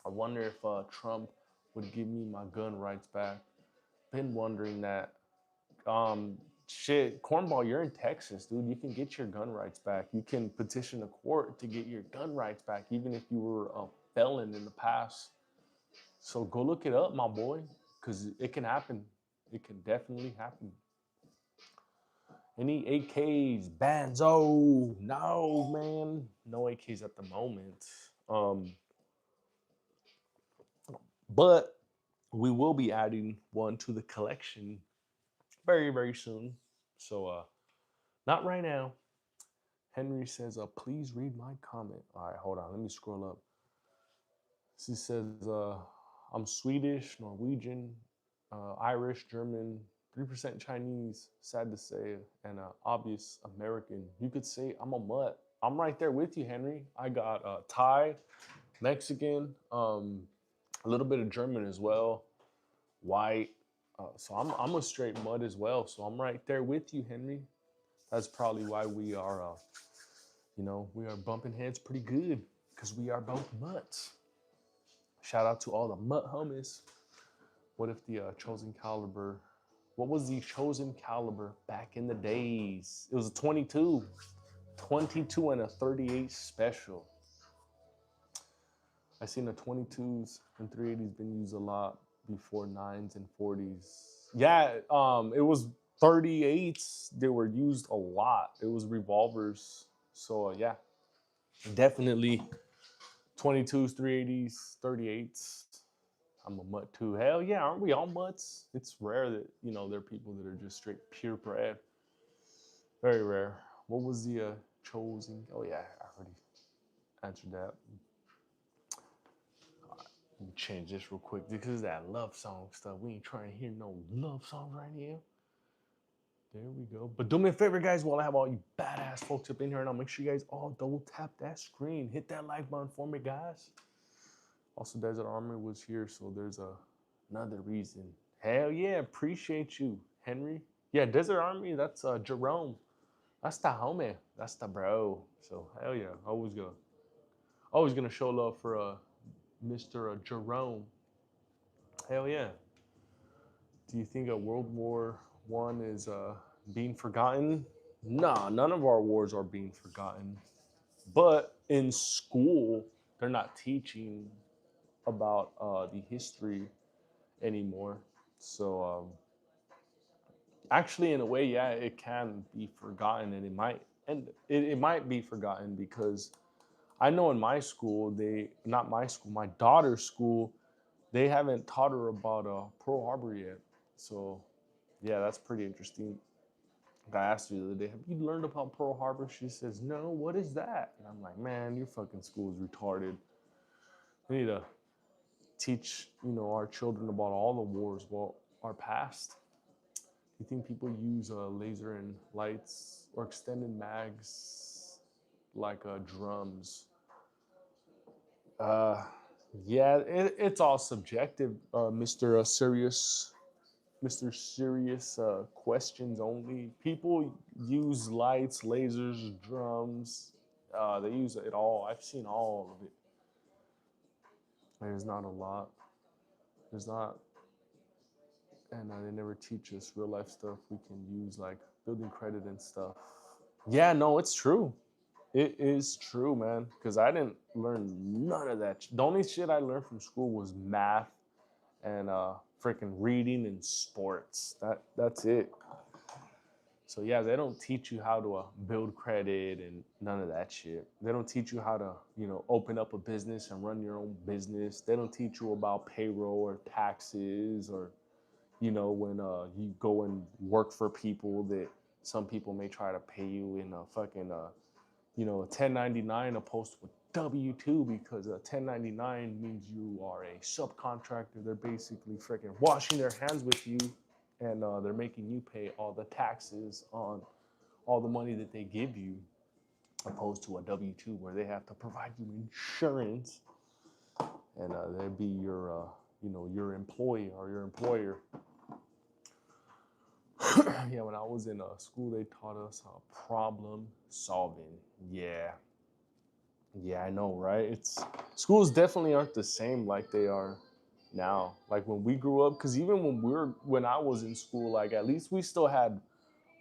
Speaker 1: I wonder if Trump would give me my gun rights back. Been wondering that. Um, Shit, Cornball, you're in Texas, dude. You can get your gun rights back. You can petition a court to get your gun rights back, even if you were a felon in the past. So go look it up, my boy, because it can happen. It can definitely happen. Any AKs, Banzo? No, man. No AKs at the moment. But we will be adding one to the collection very, very soon. So not right now. Henry says, please read my comment. All right, hold on. Let me scroll up. She says, I'm Swedish, Norwegian, Irish, German, 3% Chinese, sad to say, and obvious American. You could say I'm a mutt. I'm right there with you, Henry. I got Thai, Mexican, a little bit of German as well, white. So I'm a straight mutt as well. So I'm right there with you, Henry. That's probably why we are, we are bumping heads pretty good because we are both mutts. Shout out to all the mutt homies. What if the chosen caliber? What was the chosen caliber back in the days? It was a 22, 22 and a 38 special. I seen the 22s and 380s been used a lot before 9s and 40s. Yeah, it was 38s. They were used a lot. It was revolvers. So yeah, definitely 22s, 380s, 38s. I'm a mutt too. Hell yeah, aren't we all mutts? It's rare that, there are people that are just straight purebred. Very rare. What was the chosen? Oh yeah, I already answered that. Let me change this real quick because that love song stuff. We ain't trying to hear no love songs right here. There we go. But do me a favor, guys, while I have all you badass folks up in here, and I'll make sure you guys all double tap that screen. Hit that like button for me, guys. Also, Desert Army was here, so there's another reason. Hell yeah, appreciate you, Henry. Yeah, Desert Army, that's Jerome. That's the homie. That's the bro. So hell yeah, always gonna show love for Mr. Jerome. Hell yeah. Do you think a World War One is being forgotten? Nah, none of our wars are being forgotten. But in school, they're not teaching about the history anymore. So actually, in a way, yeah, it can be forgotten, and it might be forgotten because I know in my school, not my school, my daughter's school, they haven't taught her about Pearl Harbor yet. So yeah, that's pretty interesting. I asked her the other day, have you learned about Pearl Harbor? She says, no, what is that? And I'm like, man, your fucking school is retarded. We need to teach, our children about all the wars, well, our past. Do you think people use laser and lights or extended mags like drums? Uh, yeah, it's all subjective, Mr. Serious questions only. People use lights, lasers, drums. They use it all. I've seen all of it. There's not a lot. There's not. and they never teach us real life stuff we can use, like building credit and stuff. Yeah, no, it's true. It is true, man. Because I didn't learn none of that. The only shit I learned from school was math and freaking reading and sports. That's it. So yeah, they don't teach you how to build credit and none of that shit. They don't teach you how to, open up a business and run your own business. They don't teach you about payroll or taxes or, when you go and work for people that some people may try to pay you in a fucking, a 1099 opposed to a W-2, because a 1099 means you are a subcontractor. They're basically freaking washing their hands with you, and they're making you pay all the taxes on all the money that they give you, opposed to a W-2 where they have to provide you insurance, and they'd be your employee or your employer. Yeah, when I was in school, they taught us problem solving. Yeah, I know, right? Schools definitely aren't the same like they are now. Like when we grew up, because even when I was in school, like at least we still had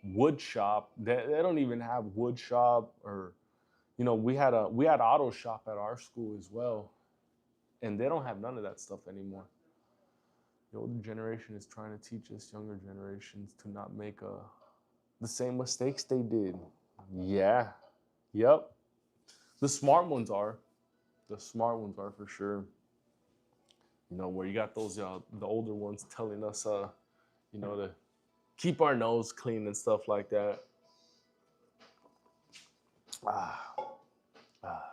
Speaker 1: wood shop. They don't even have wood shop, or we had auto shop at our school as well, and they don't have none of that stuff anymore. The older generation is trying to teach us younger generations to not make the same mistakes they did. Yeah, yep. The smart ones are. The smart ones are for sure. Where you got those the older ones telling us to keep our nose clean and stuff like that. Ah, ah.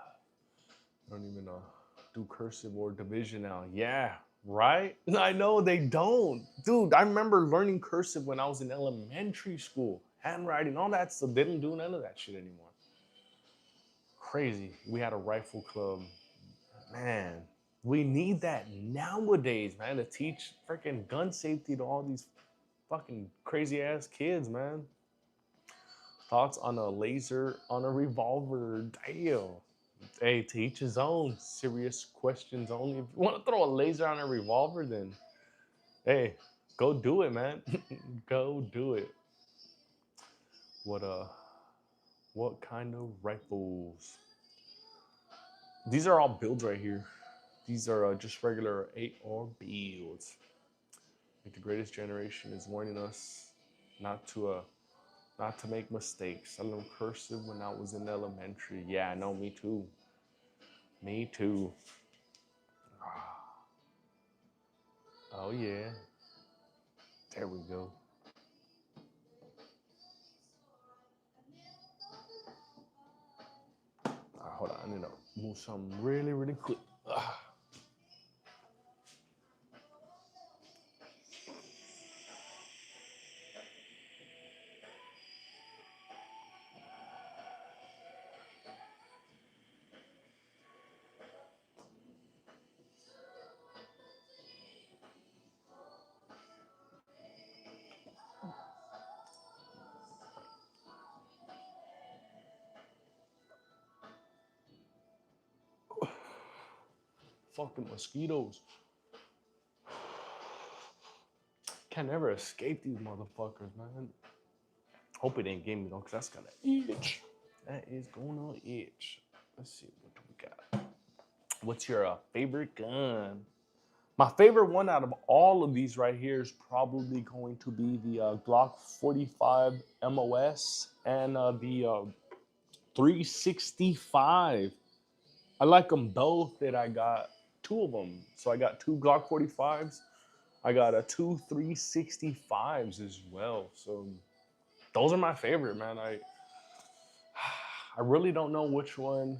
Speaker 1: I don't even do cursive or division now. Yeah, right? I know they don't. Dude, I remember learning cursive when I was in elementary school. Handwriting, all that stuff. They don't do none of that shit anymore. Crazy. We had a rifle club. Man, we need that nowadays, man, to teach freaking gun safety to all these fucking crazy ass kids, man. Thoughts on a laser on a revolver? Damn. Hey, to each his own. Serious questions only. If you want to throw a laser on a revolver, then hey, go do it, man. Go do it. What what kind of rifles? These are all builds right here. These are just regular AR builds. Like the greatest generation is warning us not to make mistakes. I learned cursive when I was in elementary. Yeah, I know, me too. Me too. Oh yeah. There we go. Hold on, I need to move something really, really quick. Fucking mosquitoes. Can never escape these motherfuckers, man. Hope it didn't get me though, because that's gonna itch. That is gonna itch. Let's see, what do we got? What's your favorite gun? My favorite one out of all of these right here is probably going to be the Glock 45 MOS and the 365. I like them both. That I got two of them. So I got two Glock 45s. I got two 365s as well. So those are my favorite, man. I really don't know which one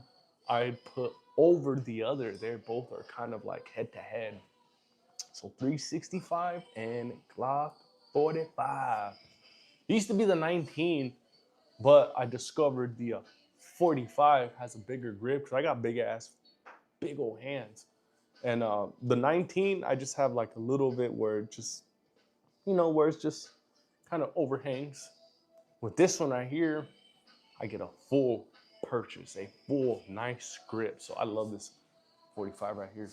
Speaker 1: I'd put over the other. They both are kind of like head to head. So 365 and Glock 45. It used to be the 19, but I discovered the 45 has a bigger grip because I got big old hands. And the 19, I just have like a little bit where it just, where it's just kind of overhangs. With this one right here, I get a full purchase, a full nice grip. So I love this 45 right here.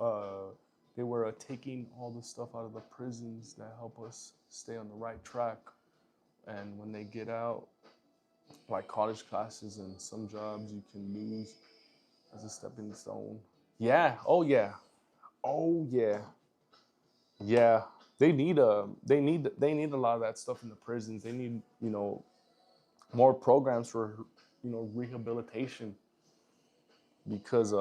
Speaker 1: Uh, they were taking all the stuff out of the prisons that help us stay on the right track. And when they get out, like college classes and some jobs you can use as a stepping stone. Yeah. Oh yeah. Oh yeah. Yeah. They need a lot of that stuff in the prisons. They need, more programs for, rehabilitation, because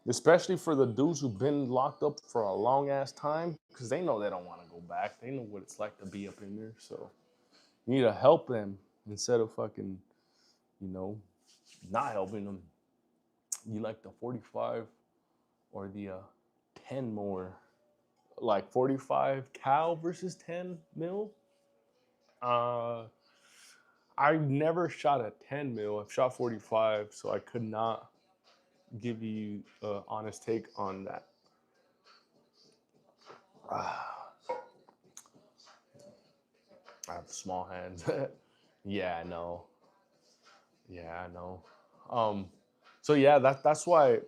Speaker 1: especially for the dudes who've been locked up for a long ass time, because they know they don't want to go back. They know what it's like to be up in there. So you need to help them instead of fucking, you know, not helping them. You like the 45 or the 10 more? Like 45 cal versus 10 mil? Uh, I've never shot a 10 mil. I've shot 45, so I could not give you an honest take on that. I have small hands. Yeah, I know. Yeah, I know. Um, so yeah, that's why,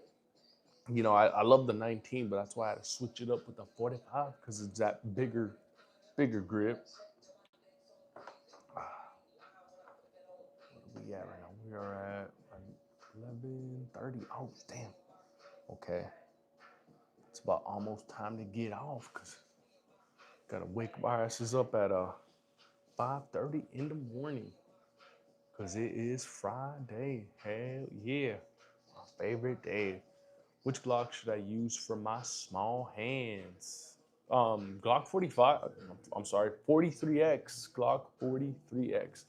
Speaker 1: I love the 19, but that's why I had to switch it up with the 45 because it's that bigger grip. Where we at right now? We are at like 11:30. Oh damn. Okay, it's about almost time to get off because gotta wake my asses up at 5:30 in the morning because it is Friday. Hell yeah, my favorite day. Which Glock should I use for my small hands? Glock 45. I'm sorry, 43X. Glock 43X.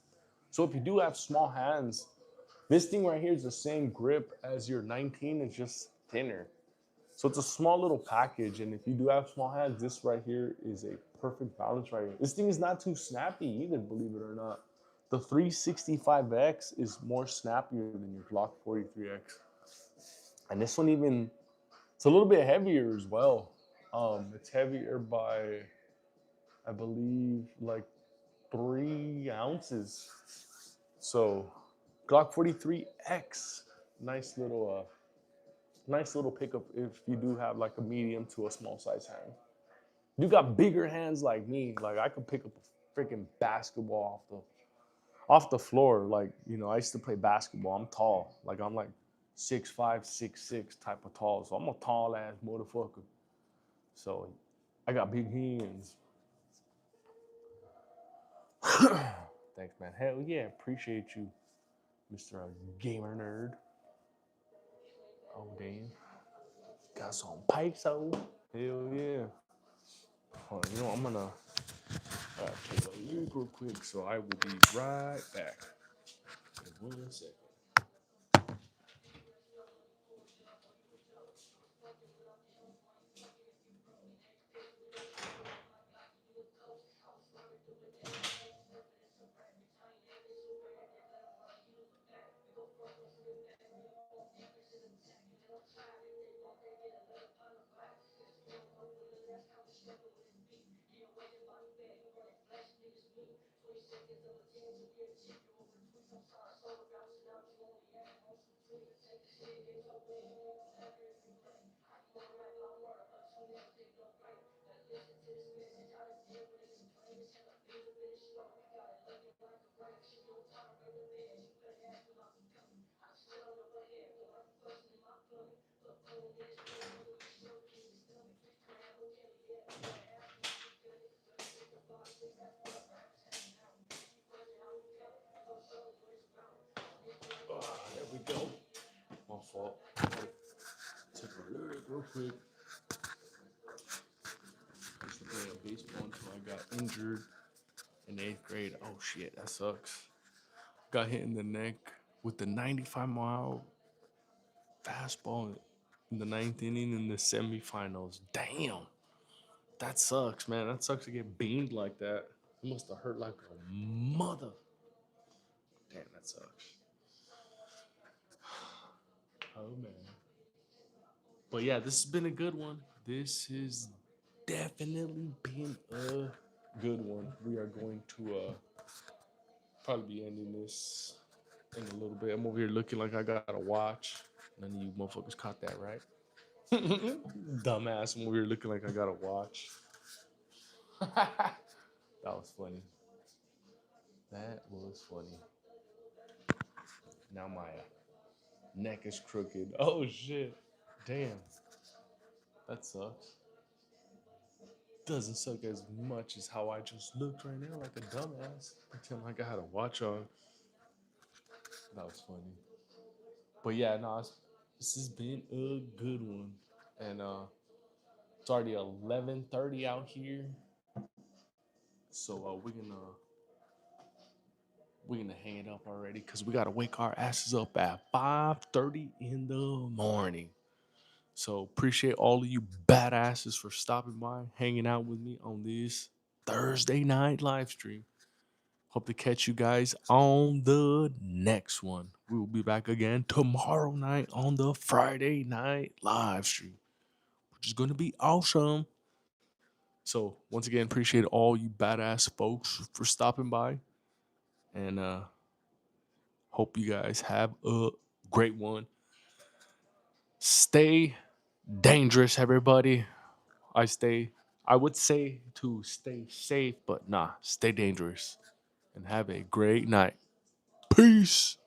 Speaker 1: So if you do have small hands, this thing right here is the same grip as your 19. It's just thinner. So it's a small little package. And if you do have small hands, this right here is a perfect balance right here. This thing is not too snappy either, believe it or not. The 365X is more snappier than your Glock 43X. And this one even, it's a little bit heavier as well. It's heavier by, I believe, like 3 ounces. So Glock 43X, nice little pickup if you do have like a medium to a small size hand. You got bigger hands like me, like I could pick up a freaking basketball off the floor. Like, I used to play basketball. I'm tall. Like I'm like 6'5", 6'6" type of tall. So I'm a tall ass motherfucker. So I got big hands. Thanks, man. Hell yeah, appreciate you, Mr. Gamer Nerd. Oh damn, got some peso. Hell yeah. Hold on, I'm gonna take a look real quick, so I will be right back. In 1 second. There we go. My fault. Took a look real quick. I used to play baseball until I got injured in 8th grade. Oh shit, that sucks. Got hit in the neck with the 95-mile fastball in the ninth inning in the semifinals. Damn, that sucks, man. That sucks to get beamed like that. It must have hurt like a mother. Damn, that sucks. Oh man. But yeah, this has been a good one. This has definitely been a good one. We are going to probably be ending this in a little bit. I'm over here looking like I got a watch. None of you motherfuckers caught that, right? Dumbass when we were looking like I got a watch. That was funny. That was funny. Now my neck is crooked. Oh shit. Damn. That sucks. Doesn't suck as much as how I just looked right now like a dumbass. Pretend like I had a watch on. That was funny. But yeah, no, this has been a good one. And it's already 11:30 out here. So we're gonna hang it up already because we gotta wake our asses up at 5:30 in the morning. So appreciate all of you badasses for stopping by, hanging out with me on this Thursday night live stream. Hope to catch you guys on the next one. We will be back again tomorrow night on the Friday night live stream, which is gonna be awesome. So once again, appreciate all you badass folks for stopping by, and hope you guys have a great one. Stay dangerous, everybody. I would say to stay safe, but nah, stay dangerous and have a great night. Peace.